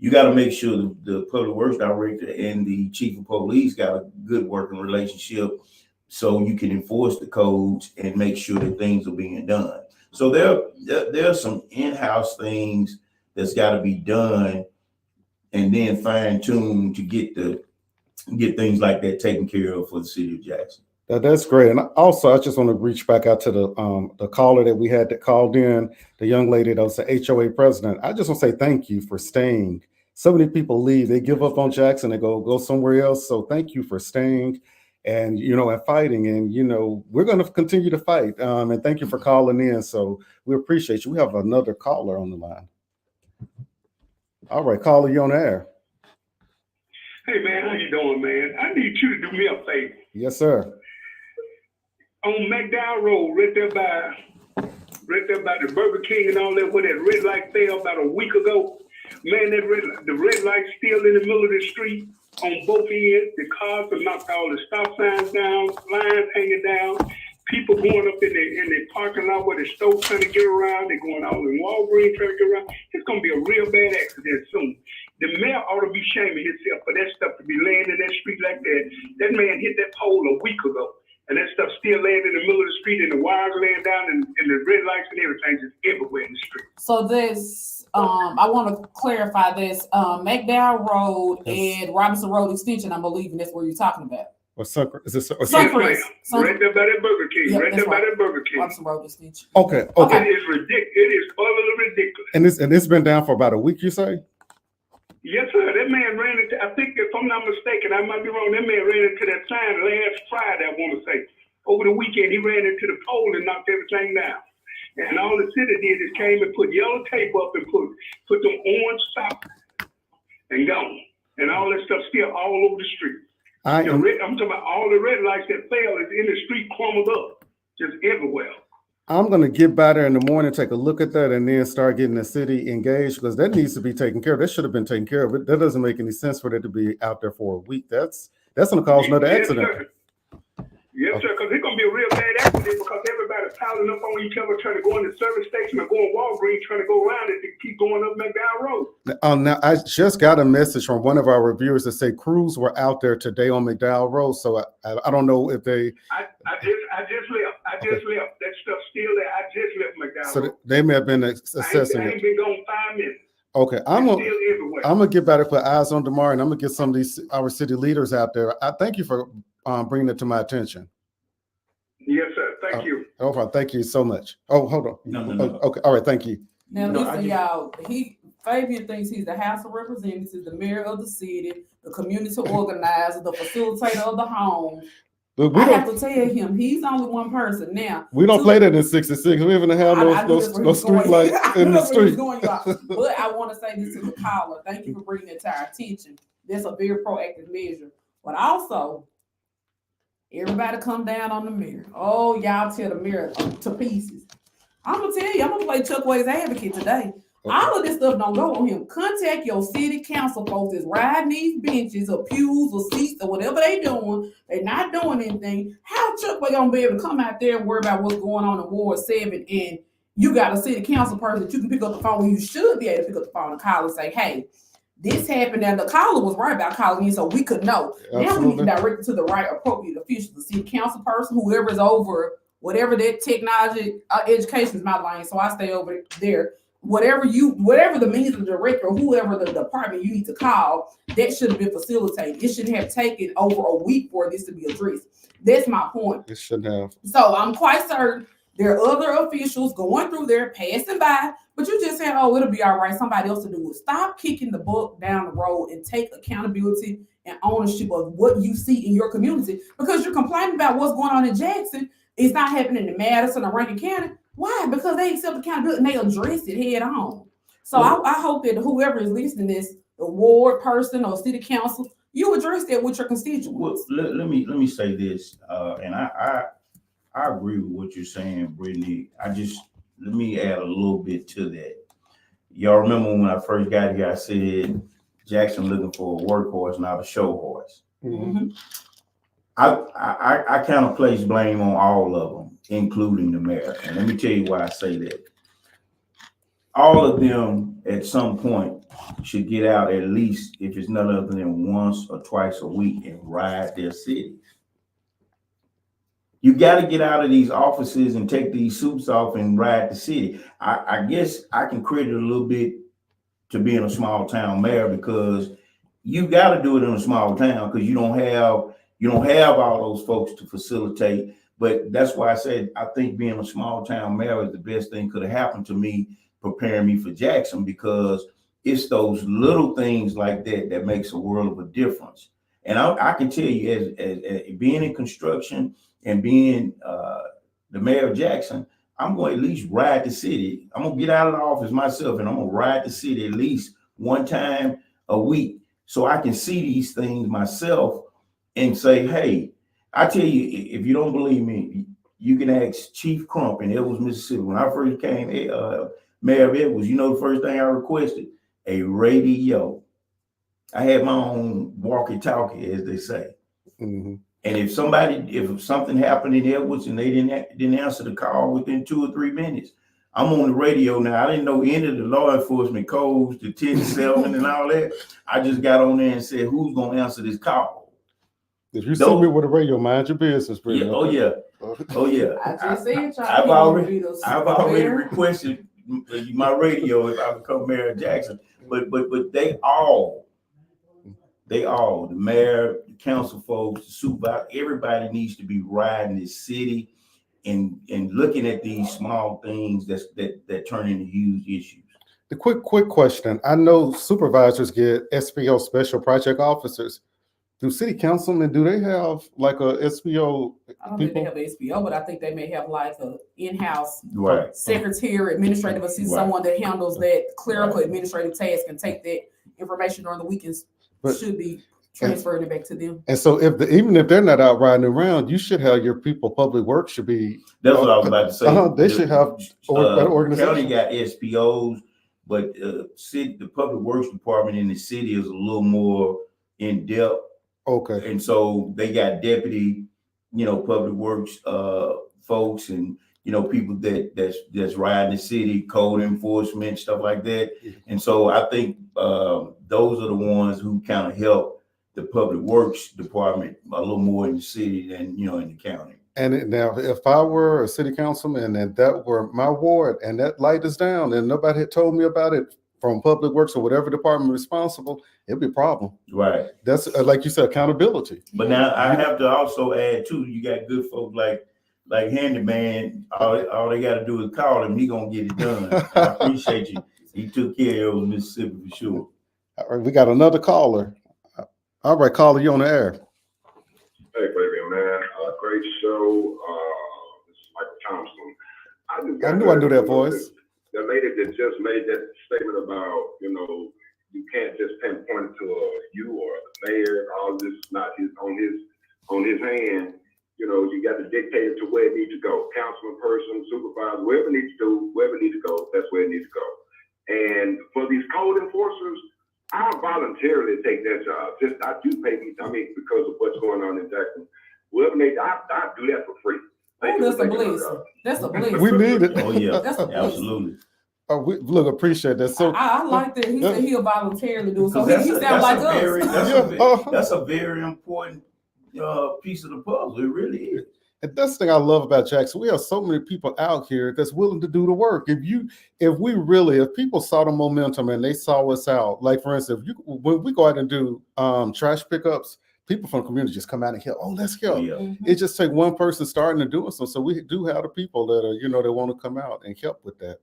you got to make sure the public works director and the chief of police got a good working relationship, so you can enforce the codes and make sure that things are being done. So there are some in-house things that's got to be done, and then fine-tuned to get things like that taken care of for the city of Jackson. That's great. And also, I just want to reach back out to the caller that we had that called in, the young lady that was the HOA president. I just want to say thank you for staying. So many people leave, they give up on Jackson, they go somewhere else. So thank you for staying and, and fighting. And, we're going to continue to fight. And thank you for calling in. So we appreciate you. We have another caller on the line. All right, caller, you on the air. Hey man, how you doing, man? I need you to do me a favor. Yes, sir. On McDowell Road, right there by the Burger King and all that, where that red light fell about a week ago. Man, the red light's still in the middle of the street on both ends. The cars have knocked all the stop signs down, lines hanging down. People going up in the parking lot where the stove's trying to get around. They're going out in Walgreens trying to get around. It's going to be a real bad accident soon. The mayor ought to be shaming himself for that stuff to be laying in that street like that. That man hit that pole a week ago, and that stuff still laying in the middle of the street, and the wires laying down, and the red lights and everything just everywhere in the street. So this, I want to clarify this. McDowell Road and Robinson Road Extension, I'm believing that's where you're talking about. Or Suncrest? Is this? Yes, ma'am. Right there by that Burger King. Yeah, right there by that Burger King. Robinson Road Extension. Okay. It is ridiculous. It is utterly ridiculous. And it's been down for about a week, you say? Yes, sir. That man ran into, I think if I'm not mistaken, I might be wrong, that man ran into that sign last Friday, I want to say. Over the weekend, he ran into the pole and knocked everything down. And all the city did is came and put yellow tape up and put them orange stop and gone. And all that stuff still all over the street. I'm talking about all the red lights that fail is in the street, crumbled up, just everywhere. I'm going to get by there in the morning, take a look at that, and then start getting the city engaged, because that needs to be taken care of. That should have been taken care of. That doesn't make any sense for that to be out there for a week. That's going to cause another accident. Sir. Yes, sir, because it's going to be a real bad accident because everybody's piling up on each other trying to go in the service station or going Walgreens trying to go around it to keep going up McDowell Road. Now, I just got a message from one of our reviewers that say crews were out there today on McDowell Road. So I don't know if they... I just left. That stuff's still there. I just left McDowell So Road. they may have been assessing I ain't it. been gone 5 minutes. Okay, I'm gonna get better for eyes on tomorrow, and I'm gonna get some of our city leaders out there. I thank you for bringing it to my attention. Yes, sir. Thank you. No problem. Thank you so much. Oh, hold on. No. Okay, all right. Thank you. Now No, listen, y'all. Fabian thinks he's the House of Representatives, the mayor of the city, the community organizer, the facilitator of the home. Look, I have to tell him he's only one person. Now we don't play that in 66. We even have those street lights in the street. But I want to say this to the caller. Thank you for bringing it to our attention. That's a very proactive measure. But also, everybody come down on the mayor. Oh, y'all tear the mayor to pieces. I'm gonna tell you, I'm gonna play Chuck Wade's advocate today. Okay. All of this stuff don't go on him. Contact your city council folks that's riding these benches or pews or seats or whatever they doing. They're not doing anything. How Chuck Wade gonna be able to come out there and worry about what's going on in Ward 7 and you got a city council person that you can pick up the phone when you should be able to pick up the phone and call and say, hey, this happened, and the caller was right about calling me so we could know. Absolutely. Now we need to direct it to the right appropriate official, the city council person, whoever is over whatever that technology education is my line, so I stay over there. Whatever the means of the director or whoever the department you need to call, that should have been facilitated. It shouldn't have taken over a week for this to be addressed. That's my point. It shouldn't have. So I'm quite certain there are other officials going through there, passing by, but you just said, oh, it'll be all right. Somebody else to do it. Stop kicking the buck down the road and take accountability and ownership of what you see in your community, because you're complaining about what's going on in Jackson. It's not happening in Madison or Rankin County. Why? Because they accept accountability and they address it head on. So I hope that whoever is listening to this, the ward person or city council, you address that with your constituents. Well, let me say this, and I agree with what you're saying, Brittany. Let me add a little bit to that. Y'all remember when I first got here, I said Jackson looking for a workhorse, not a show horse. Mm-hmm. I kind of place blame on all of them, including the mayor. And let me tell you why I say that. All of them at some point should get out at least, if it's none other than once or twice a week, and ride their cities. You got to get out of these offices and take these suits off and ride the city. I guess I can credit a little bit to being a small town mayor, because you got to do it in a small town because you don't have all those folks to facilitate. But that's why I said I think being a small town mayor is the best thing could have happened to me, preparing me for Jackson, because it's those little things like that that makes a world of a difference. And I can tell you, as being in construction and being the mayor of Jackson, I'm going to at least ride the city. I'm going to get out of the office myself and I'm going to ride the city at least one time a week so I can see these things myself and say, hey, I tell you, if you don't believe me, you can ask Chief Crump in Edwards, Mississippi. When I first came mayor of Edwards, you know the first thing I requested? A radio. I had my own walkie-talkie, as they say. Mm-hmm. And if something happened in Edwards and they didn't answer the call within 2 or 3 minutes, I'm on the radio now. I didn't know any of the law enforcement codes, the 10-7 and all that. I just got on there and said, who's going to answer this call? If you see me with a radio, mind your business, yeah, oh yeah. I just said, I've already requested my radio if I become mayor of Jackson. But they all, the mayor, the council folks, the supervisor, everybody needs to be riding this city and looking at these small things that turn into huge issues. The quick question. I know supervisors get SPO, special project officers. Do city councilmen, do they have like a SPO I don't think they people? have SBO, but I think they may have like a in-house Right. secretary, administrative assistant, Right. someone that handles that clerical Right. administrative task and take that information during the weekends, But- should be transferring it back to them. And so even if they're not out riding around, you should have your people, public works should be. That's what I was about to say. They should have better organization. County got SPOs, but the public works department in the city is a little more in depth. Okay, And so they got deputy, public works folks and people that's riding the city, code enforcement, stuff like that. And so I think those are the ones who kind of help the public works department a little more in the city than in the county. and now if I were a city councilman and that were my ward and that light is down and nobody had told me about it from public works or whatever department responsible, it'd be a problem. Right. That's like you said, accountability. But now I have to also add too, you got good folks like Handyman, all they gotta do is call him, he gonna get it done. I appreciate you. He took care of Mississippi for sure. All right, we got another caller. All right, caller, you on the air. Hey, baby, man. Great show. This is Michael Thompson. I knew I knew that voice. The lady that just made that statement about, you can't just pinpoint it to you or the mayor. All this is not on his hand. You got to dictate it to where it needs to go. Councilman, person, supervisor, wherever it needs to go, that's where it needs to go. And for these code enforcers, I'll voluntarily take that job. I do pay me, because of what's going on in Jackson. Whoever I do that for free. Oh, that's a blessing. That's a blessing. We need it. Oh yeah, That's a blessing. absolutely. We look, appreciate that. So I like that. He said he'll voluntarily do it. So Because he sounds like us. That's a very important piece of the puzzle. It really is. and that's the thing I love about Jackson. We have so many people out here that's willing to do the work. If people saw the momentum and they saw us out, like for instance, when we go out and do trash pickups, people from the community just come out and help. Oh, let's help. Yeah. Mhm. It just take one person starting to do it. So we do have the people that are, they want to come out and help with that.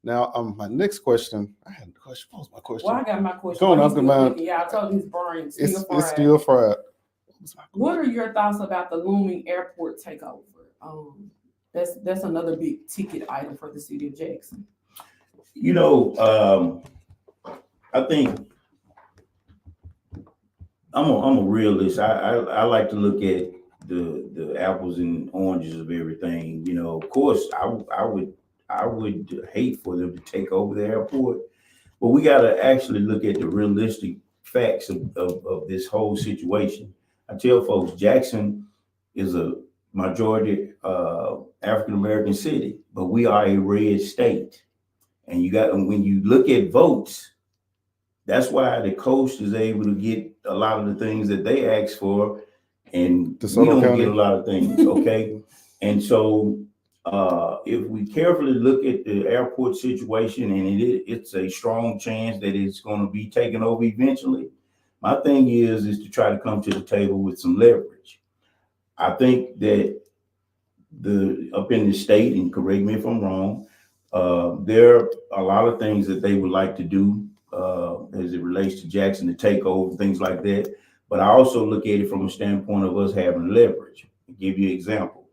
Now, my next question, I had a question. What was my question? Well, I got my question. Go on, He's after still mine. thinking. Yeah, I told him his brain still It's fried. still fried. What was my What are your thoughts about the looming airport takeover? That's another big ticket item for the city of Jackson. I think I'm a realist. I like to look at the apples and oranges of everything. Of course, I would hate for them to take over the airport, but we got to actually look at the realistic facts of this whole situation. I tell folks, Jackson is a majority African American city, but we are a red state. And when you look at votes, that's why the coast is able to get a lot of the things that they ask for, and we DeSoto don't County. get a lot of things, okay? And so if we carefully look at the airport situation, and it's a strong chance that it's going to be taken over eventually, my thing is to try to come to the table with some leverage. I think that up in the state, and correct me if I'm wrong, there are a lot of things that they would like to do as it relates to Jackson to take over, things like that. But I also look at it from a standpoint of us having leverage. I'll give you an example.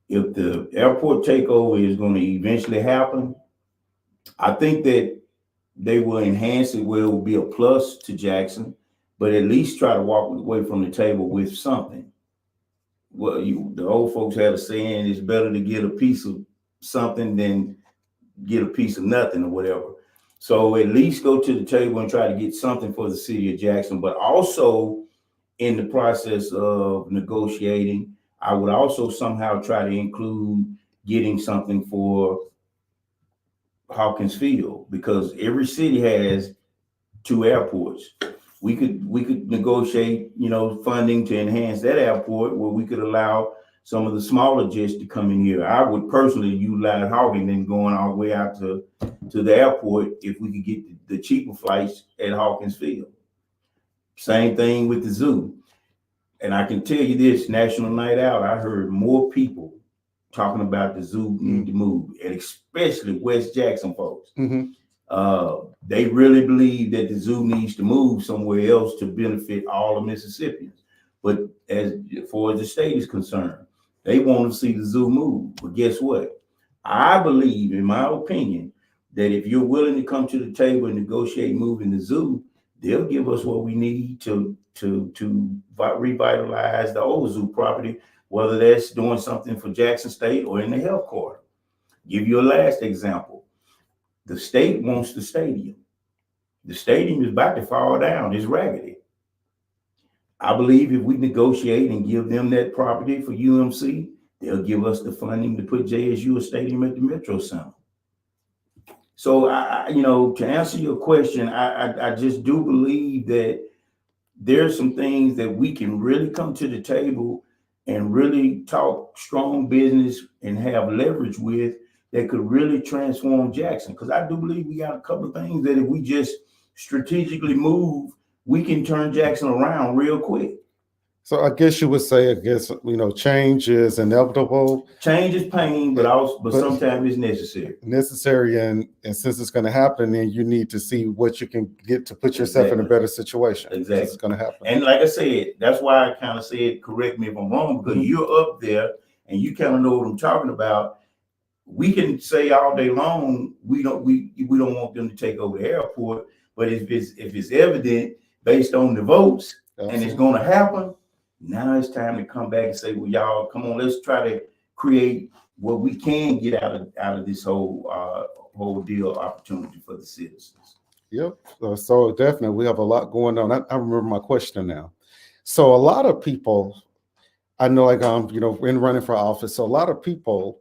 If the airport takeover is going to eventually happen, I think that they will enhance it where it will be a plus to Jackson, but at least try to walk away from the table with something. Well, the old folks had a saying, it's better to get a piece of something than get a piece of nothing or whatever. So at least go to the table and try to get something for the city of Jackson, but also in the process of negotiating, I would also somehow try to include getting something for Hawkins Field, because every city has 2 airports. We could negotiate, funding to enhance that airport where we could allow some of the smaller jets to come in here. I would personally utilize Hawkins and going all the way out to the airport if we could get the cheaper flights at Hawkins Field. Same thing with the zoo. And I can tell you this, National Night Out, I heard more people talking about the zoo need to move, and especially West Jackson folks. Mhm. They really believe that the zoo needs to move somewhere else to benefit all of Mississippians. But as far as the state is concerned, they want to see the zoo move. But guess what? I believe, in my opinion, that if you're willing to come to the table and negotiate moving the zoo, they'll give us what we need to revitalize the old zoo property, whether that's doing something for Jackson State or in the health corridor. Give you a last example. The state wants the stadium. The stadium is about to fall down. It's raggedy. I believe if we negotiate and give them that property for UMC, they'll give us the funding to put JSU a stadium at the Metro Center. So, to answer your question, I just do believe that there's some things that we can really come to the table and really talk strong business and have leverage with that could really transform Jackson. Because I do believe we got a couple of things that if we just strategically move, we can turn Jackson around real quick. So I guess you would say, change is inevitable. Change is pain, but sometimes it's necessary. Necessary, and since it's going to happen, then you need to see what you can get to put yourself in a better situation. Exactly. It's going to happen. And like I said, that's why I kind of said, correct me if I'm wrong, because you're up there and you kind of know what I'm talking about. We can say all day long we don't want them to take over the airport, but if it's evident based on the votes and it's going to happen, now it's time to come back and say, well, y'all, come on, let's try to create what we can get out of this whole deal opportunity for the citizens. Yep. So definitely, we have a lot going on. I remember my question now. So a lot of people, I know, in running for office, so a lot of people,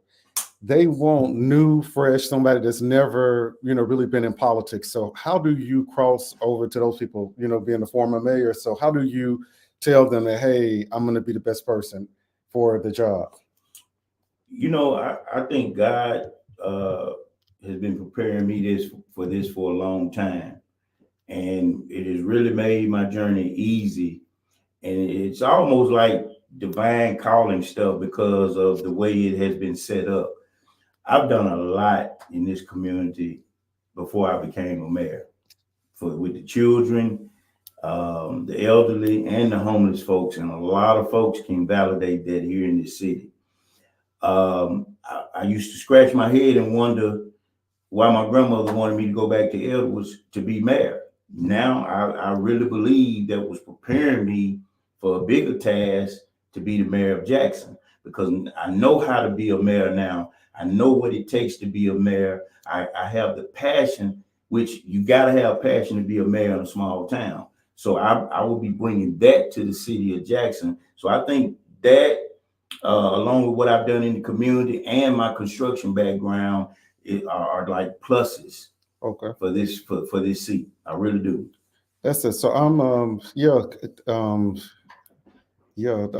they want new, fresh, somebody that's never, really been in politics. So how do you cross over to those people, being a former mayor? So how do you tell them that, hey, I'm going to be the best person for the job? I think God has been preparing me for a long time. And it has really made my journey easy. And it's almost like divine calling stuff because of the way it has been set up. I've done a lot in this community before I became a mayor with the children, the elderly, and the homeless folks. And a lot of folks can validate that here in this city. I used to scratch my head and wonder why my grandmother wanted me to go back to Edwards to be mayor. Now I really believe that was preparing me for a bigger task to be the mayor of Jackson, because I know how to be a mayor now. I know what it takes to be a mayor. I have the passion, which you got to have passion to be a mayor in a small town. So I will be bringing that to the city of Jackson. So I think that, along with what I've done in the community and my construction background, are like pluses. Okay. For this seat. I really do. That's it. So I'm it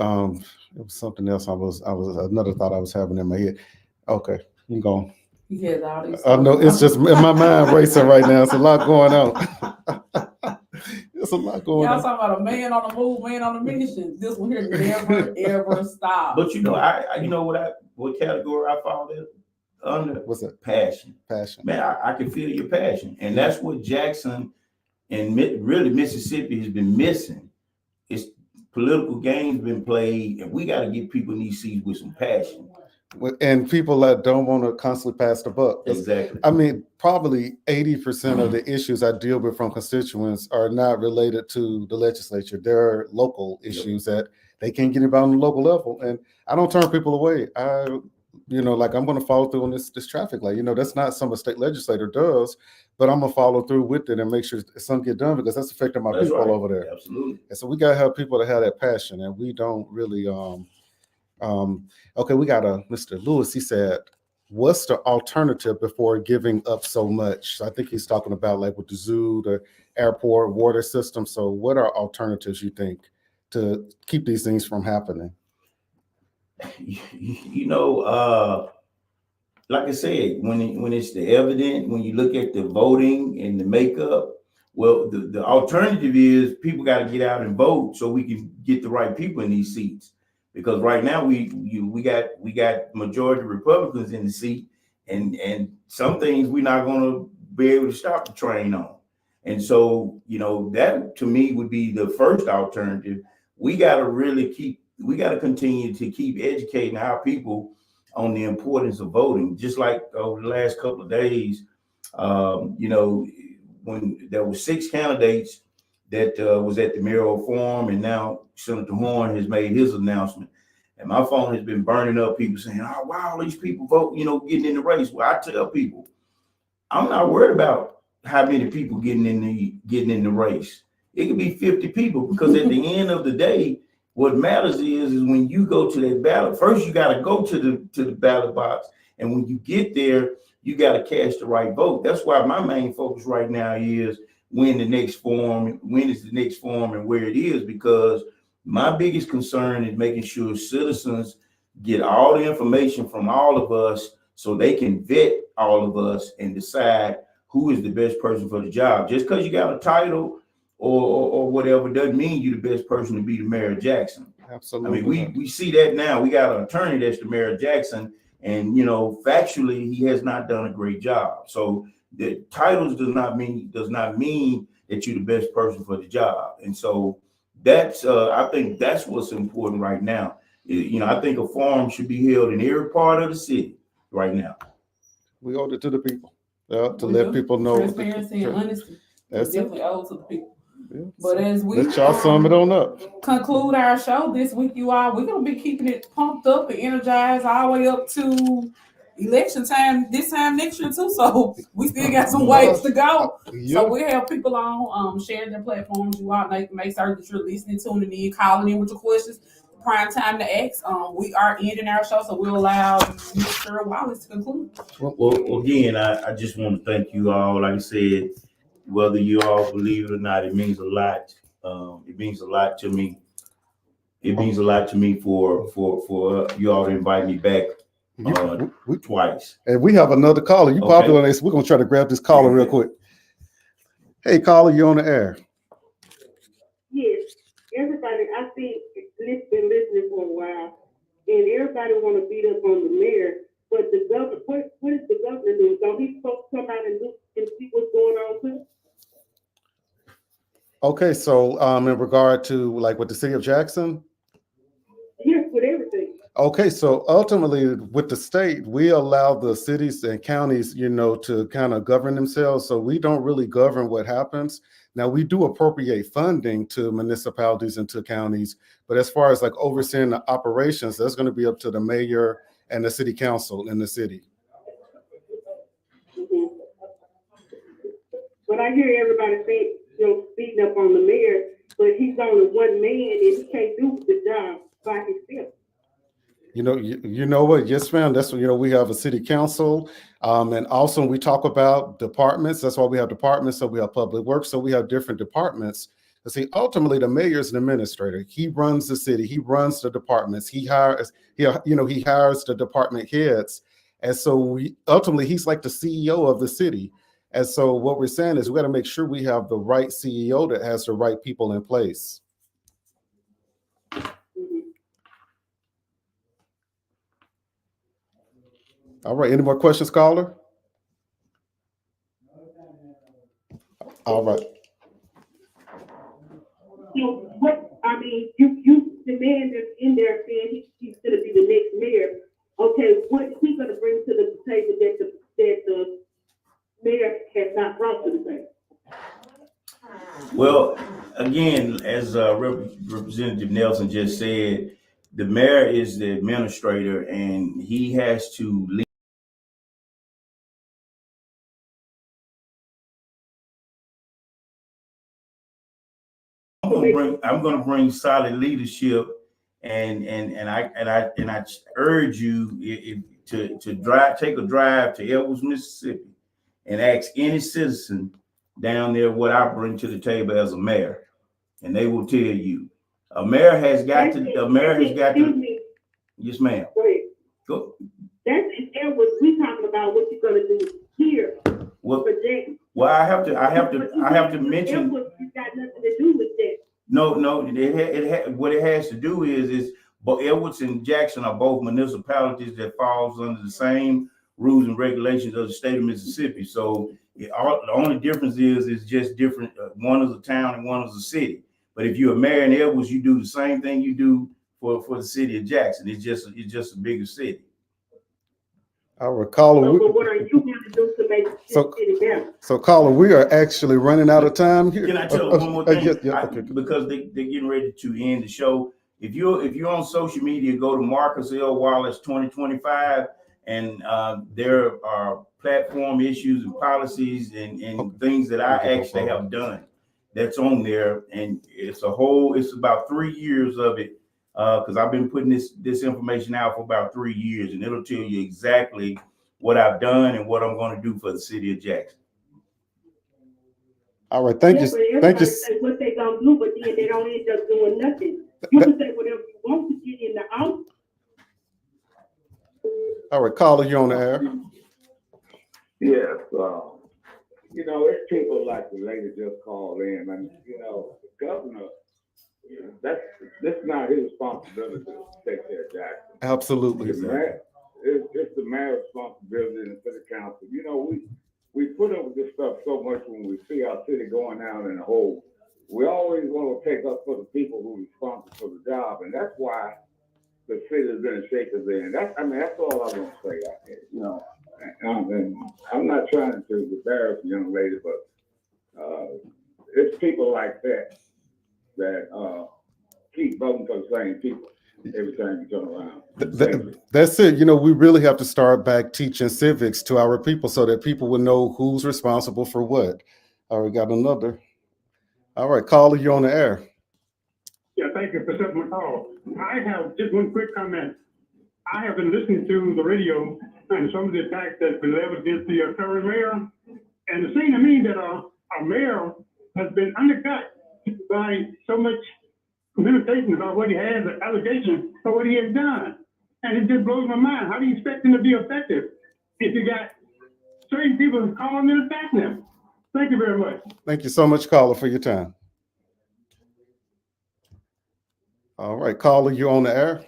was something else. I was another thought I was having in my head. Okay, you go. He has all these. I know, it's just in my mind racing right now. It's a lot going on. It's a lot going on. Y'all talking about a man on the move, man on a mission. This one here never ever stop. But what category I fall under? What's that? Passion. Passion. Man, I can feel your passion, and that's what Jackson and really Mississippi has been missing. It's political games been played, and we got to get people in these seats with some passion. And people that don't want to constantly pass the buck. Exactly. I mean, probably 80% of the issues I deal with from constituents are not related to the legislature. There are local issues that they can't get about on the local level. And I don't turn people away. I'm going to follow through on this traffic light. That's not something a state legislator does, but I'm going to follow through with it and make sure something get done, because that's affecting my people over there. Absolutely. And so we got to have people that have that passion, and we don't really, okay, we got Mr. Lewis. He said, what's the alternative before giving up so much? So I think he's talking about like with the zoo, the airport, water system. So what are alternatives you think to keep these things from happening? Like I said, when it's the evident, when you look at the voting and the makeup, well, the alternative is people got to get out and vote so we can get the right people in these seats. Because right now we got majority Republicans in the seat, and some things we're not going to be able to stop the train on. And so, you know, that to me would be the first alternative. We got to continue to keep educating our people on the importance of voting. Just like over the last couple of days, you know, when there were 6 candidates that was at the mayoral forum, and now Senator Horn has made his announcement. And my phone has been burning up, people saying, oh, wow, all these people vote, you know, getting in the race. Well, I tell people, I'm not worried about how many people getting in the race. It could be 50 people, because at the end of the day, what matters is when you go to that ballot, first you got to go to the ballot box. And when you get there, you got to cast the right vote. That's why my main focus right now is when is the next forum and where it is, because my biggest concern is making sure citizens get all the information from all of us so they can vet all of us and decide who is the best person for the job. Just because you got a title or whatever doesn't mean you're the best person to be the mayor of Jackson. Absolutely. I mean, we see that now. We got an attorney that's the mayor of Jackson, and you know, factually, he has not done a great job. So the titles does not mean that you're the best person for the job. And so that's I think that's what's important right now. You know, I think a forum should be held in every part of the city right now. We owe it to the people, to let people know. Transparency and honesty. That's it. Definitely owed to the people. Yeah. But as we Let y'all sum it on up. conclude our show this week, you all, we're gonna be keeping it pumped up and energized all the way up to election time this time next year too. So we still got some ways to go. So we have people on sharing their platforms. You all make certain that you're listening, tuning in, calling in with your questions. Prime time to ask. We are ending our show, so we'll allow Mr. Wallace to conclude. Well, again, I just want to thank you all. Like I said, whether you all believe it or not, it means a lot. It means a lot to me. It means a lot to me for you all to invite me back twice. And we have another caller. You popular on this. We're gonna try to grab this caller real quick. Hey, caller, you're on the air. Yes, everybody, I think been listening for a while, and everybody want to beat up on the mayor, but the governor, what is the governor doing? Don't he supposed to come out and look and see what's going on too? Okay, so in regard to like with the city of Jackson. Yes, with everything. Okay, so ultimately with the state, we allow the cities and counties, you know, to kind of govern themselves. So we don't really govern what happens. Now we do appropriate funding to municipalities and to counties, but as far as like overseeing the operations, that's going to be up to the mayor and the city council in the city. Mm-hmm. But I hear everybody saying, you know, beating up on the mayor, but he's only one man and he can't do the job by himself. You know what? Yes, ma'am. That's what, you know, we have a city council. And also we talk about departments. That's why we have departments. So we have public works. So we have different departments. But see, ultimately the mayor is an administrator. He runs the city. He runs the departments. He hires the department heads. And so ultimately he's like the CEO of the city. And so what we're saying is we got to make sure we have the right CEO that has the right people in place. All right. Any more questions, caller? All right. So what, I mean, you the man that's in there saying he's going to be the next mayor. Okay, what is he going to bring to the table that the mayor has not brought to the table? Well, again, as Representative Nelson just said, the mayor is the administrator and he has to lead. I'm going to bring solid leadership, and I urge you to take a drive to Edwards, Mississippi, and ask any citizen down there what I bring to the table as a mayor, and they will tell you. A mayor has got to. Excuse me. Yes, ma'am. Go ahead. Go. That's in Edwards. We talking about what you're going to do here. Well, Jackson. well, I have to mention. Edwards has got nothing to do with that. No. What it has to do is both Edwards and Jackson are both municipalities that falls under the same rules and regulations of the state of Mississippi. So The only difference is it's just different. One is a town and one is a city. But if you're a mayor in Edwards, you do the same thing you do for the city of Jackson. It's just a bigger city. I recall. So, but what are you going to do to make the city better? So, caller, we are actually running out of time here. Can I tell you one more thing? Okay. Because they're getting ready to end the show. If you're on social media, go to Marcus L. Wallace 2025, and there are platform issues and policies and things that I actually have done that's on there, and it's about 3 years of it, because I've been putting this information out for about 3 years, and it'll tell you exactly what I've done and what I'm going to do for the city of Jackson. All right, thank you. Thank you. Say what they gonna do, but then they don't end up doing nothing. You can say whatever you want to get in the out. All right, caller, you're on the air. Yes, it's people like the lady just called in, and the governor, that's not his responsibility to take care of Jackson. Absolutely. It's the mayor's responsibility and the city council. We put up with this stuff so much when we see our city going down in a hole. We always want to take up for the people who are responsible for the job, and that's why the city has been in shape it's in. That's all I want to say. And I'm not trying to embarrass the young lady, but it's people like that keep voting for the same people every time you turn around. That's it. We really have to start back teaching civics to our people so that people will know who's responsible for what. All right, got another. All right, caller, you're on the air. Yeah, thank you for taking my call. I have just one quick comment. I have been listening to the radio and some of the attacks that been leveled against the current mayor, and it seems to me that our mayor has been undercut by so much communication about what he has, the allegations for what he has done. And it just blows my mind. How do you expect him to be effective if you got certain people calling and attacking him? Thank you very much. Thank you so much, caller, for your time. All right, caller, you're on the air.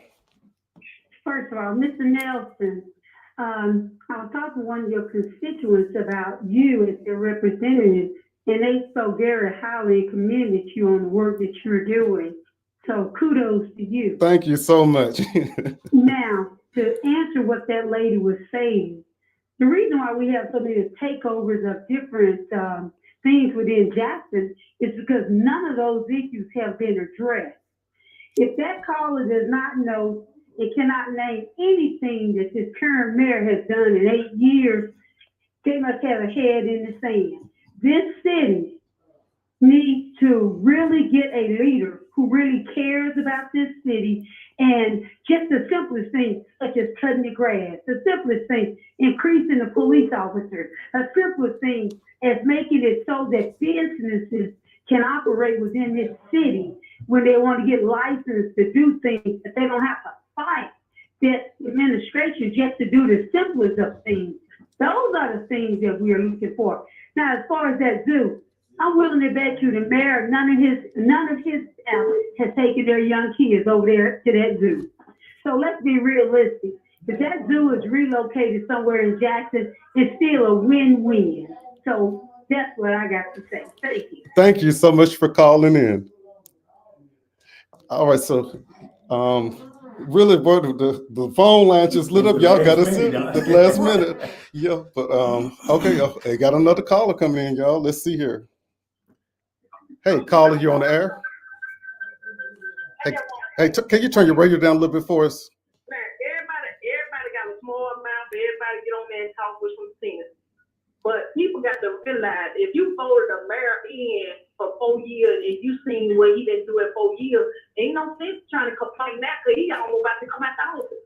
First of all, Mr. Nelson, I was talking to one of your constituents about you as their representative, and they spoke very highly and commended you on the work that you're doing. So kudos to you. Thank you so much. Now, to answer what that lady was saying, the reason why we have so many takeovers of different things within Jackson is because none of those issues have been addressed. If that caller does not know, it cannot name anything that this current mayor has done in 8 years, they must have a head in the sand. This city needs to really get a leader who really cares about this city, and just the simplest things, such as cutting the grass, the simplest things, increasing the police officers, the simplest things as making it so that businesses can operate within this city when they want to get licensed to do things, that they don't have to fight that administration just to do the simplest of things. Those are the things that we are looking for. Now, as far as that zoo, I'm willing to bet you the mayor, none of his has taken their young kids over there to that zoo. So let's be realistic. If that zoo is relocated somewhere in Jackson, it's still a win-win. So that's what I got to say. Thank you. Thank you so much for calling in. All right, so really, boy, the phone line just lit up. Y'all got to see the last minute. Yeah, but okay, I got another caller coming in, y'all. Let's see here. Hey, caller, you on the air? Hey, can you turn your radio down a little bit for us? Man, everybody got a small mouth. Everybody get on there and talk with some sense. But people got to realize if you voted a mayor in for 4 years and you seen what he didn't do in 4 years, ain't no sense trying to complain now because he almost about to come out the office.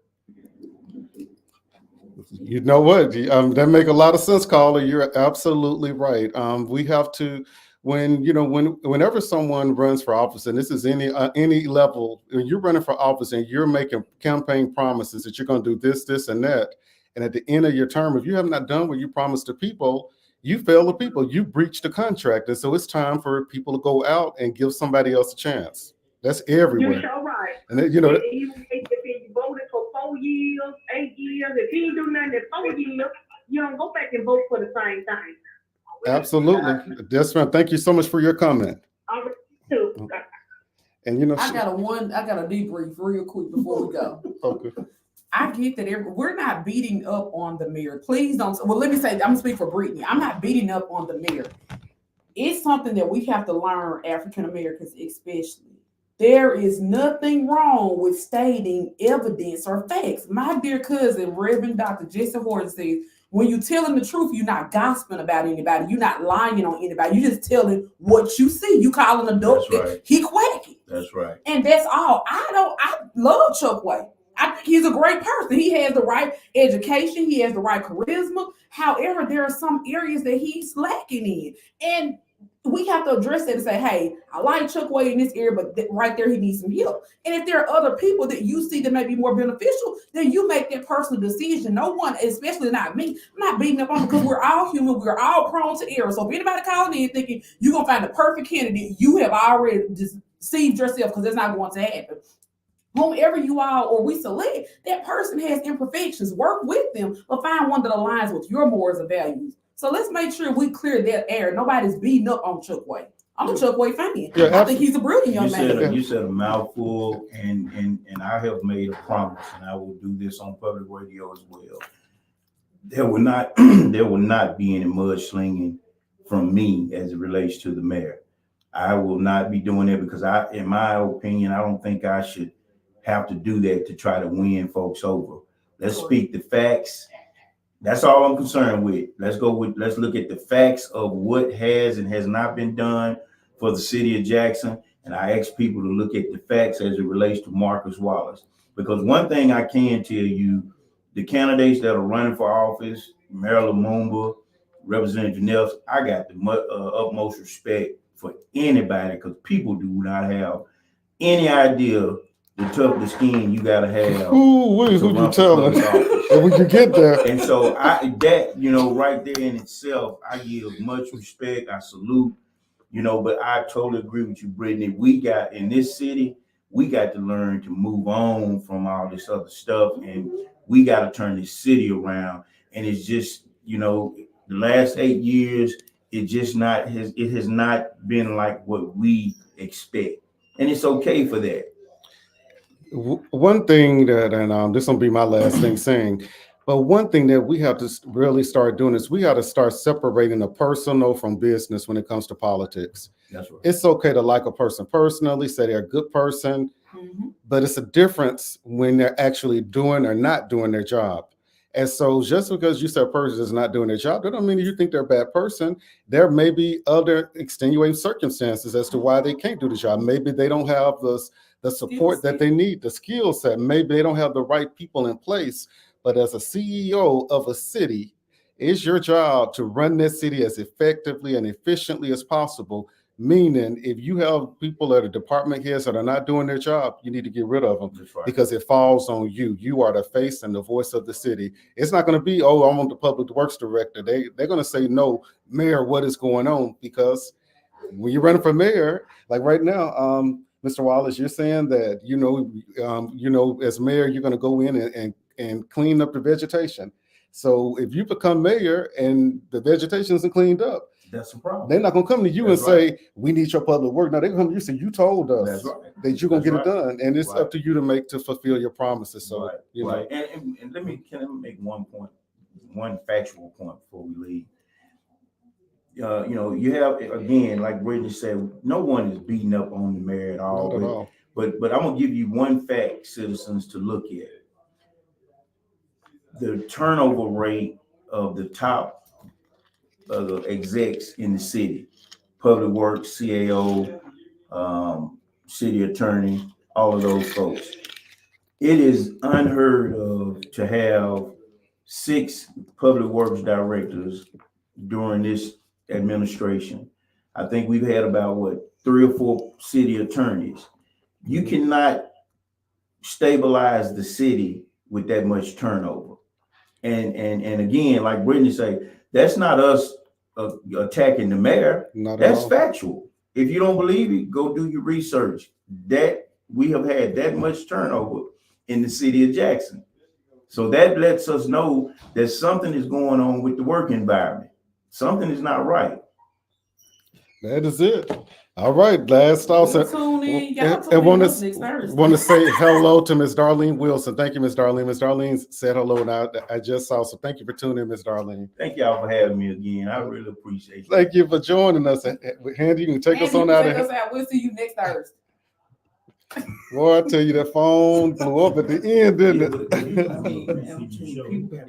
You know what? That make a lot of sense, caller. You're absolutely right. We have to, whenever someone runs for office, and this is any level, when you're running for office and you're making campaign promises that you're going to do this, this, and that, and at the end of your term, if you have not done what you promised to people, you fail the people. You breached the contract, and so it's time for people to go out and give somebody else a chance. That's everywhere. You're so right. And then, if you voted for 4 years, 8 years, if he ain't do nothing in 4 years, you don't go back and vote for the same thing. Absolutely. That's right. Thank you so much for your comment. All right, too. And you know, I got a debrief real quick before we go. okay. I get that we're not beating up on the mayor. Please don't. Well, let me say, I'm gonna speak for Brittany. I'm not beating up on the mayor. It's something that we have to learn, African Americans especially. There is nothing wrong with stating evidence or facts. My dear cousin, Reverend Dr. Jesse Horton says, when you're telling the truth, you're not gossiping about anybody. You're not lying on anybody. You're just telling what you see. You calling a dope. That's right. He quacking. That's right. And that's all. I love Chuck White. I think he's a great person. He has the right education. He has the right charisma. However, there are some areas that he's lacking in. And we have to address that and say, hey, I like Chuck White in this area, but right there, he needs some help. And if there are other people that you see that may be more beneficial, then you make that personal decision. No one, especially not me, I'm not beating up on them because we're all human. We're all prone to error. So if anybody calling in thinking you're going to find the perfect candidate, you have already deceived yourself because that's not going to happen. Whomever you are or we select, that person has imperfections. Work with them, but find one that aligns with your morals and values. So let's make sure we clear that air. Nobody's beating up on Chuck White. I'm a Chuck White fan. Yeah, I think he's a brilliant young man. You said a mouthful, and I have made a promise, and I will do this on public radio as well. There will not be any mudslinging from me as it relates to the mayor. I will not be doing it because in my opinion, I don't think I should have to do that to try to win folks over. Let's speak the facts. That's all I'm concerned with. Let's look at the facts of what has and has not been done for the city of Jackson. And I ask people to look at the facts as it relates to Marcus Wallace. Because one thing I can tell you, the candidates that are running for office, Mayor Lumumba, Representative Nelson, I got the utmost respect for anybody because people do not have any idea the tough the skin you gotta have. Who you telling? And we can get there. And so right there in itself, I give much respect. I salute, but I totally agree with you, Brittany. We got in this city, we got to learn to move on from all this other stuff, and we got to turn this city around. And it's just, the last 8 years, it has not been like what we expect, and it's okay for that. One thing that, and this will be my last thing saying, but one thing that we have to really start doing is we got to start separating the personal from business when it comes to politics. That's right. It's okay to like a person personally, say they're a good person, but it's a difference when they're actually doing or not doing their job. And so just because you say a person is not doing their job, that don't mean you think they're a bad person. There may be other extenuating circumstances as to why they can't do the job. Maybe they don't have the support that they need, the skill set. Maybe they don't have the right people in place. But as a CEO of a city, it's your job to run that city as effectively and efficiently as possible. Meaning, if you have people that are department heads that are not doing their job, you need to get rid of them. That's right. Because it falls on you. You are the face and the voice of the city. It's not going to be, oh, I want the public works director. They're going to say, no, mayor, what is going on? Because when you're running for mayor, like right now, Mr. Wallace, you're saying that, as mayor, you're going to go in and clean up the vegetation. So if you become mayor and the vegetation isn't cleaned up, that's a problem. They're not going to come to you and say, we need your public work. No, they're going to come to you and say, you told us that you're going to get it done. And it's up to you to fulfill your promises. So, And can I make one factual point before we leave? You have, again, like Brittany said, no one is beating up on the mayor at all. Not at all. But I'm going to give you one fact, citizens, to look at. The turnover rate of the top execs in the city, public works, CAO, city attorney, all of those folks. It is unheard of to have 6 public works directors during this administration. I think we've had about 3 or 4 city attorneys. You cannot stabilize the city with that much turnover. And again, like Brittany said, that's not us attacking the mayor. That's factual. If you don't believe it, go do your research. That we have had that much turnover in the city of Jackson. So that lets us know that something is going on with the work environment. something is not right. That is it. All right, last thoughts. We'll tune in. Y'all And tune in want next to Thursday. want to say hello to Miss Darlene Wilson. Thank you, Miss Darlene. Miss Darlene said hello, and I just saw. So thank you for tuning in, Miss Darlene. Thank y'all for having me again. I really appreciate it. Thank you for joining us. Handy, you can take us on out of Take us here. out. We'll see you next Thursday. Boy, I tell you, that phone blew up at the end, didn't it? Yeah, but- People gotta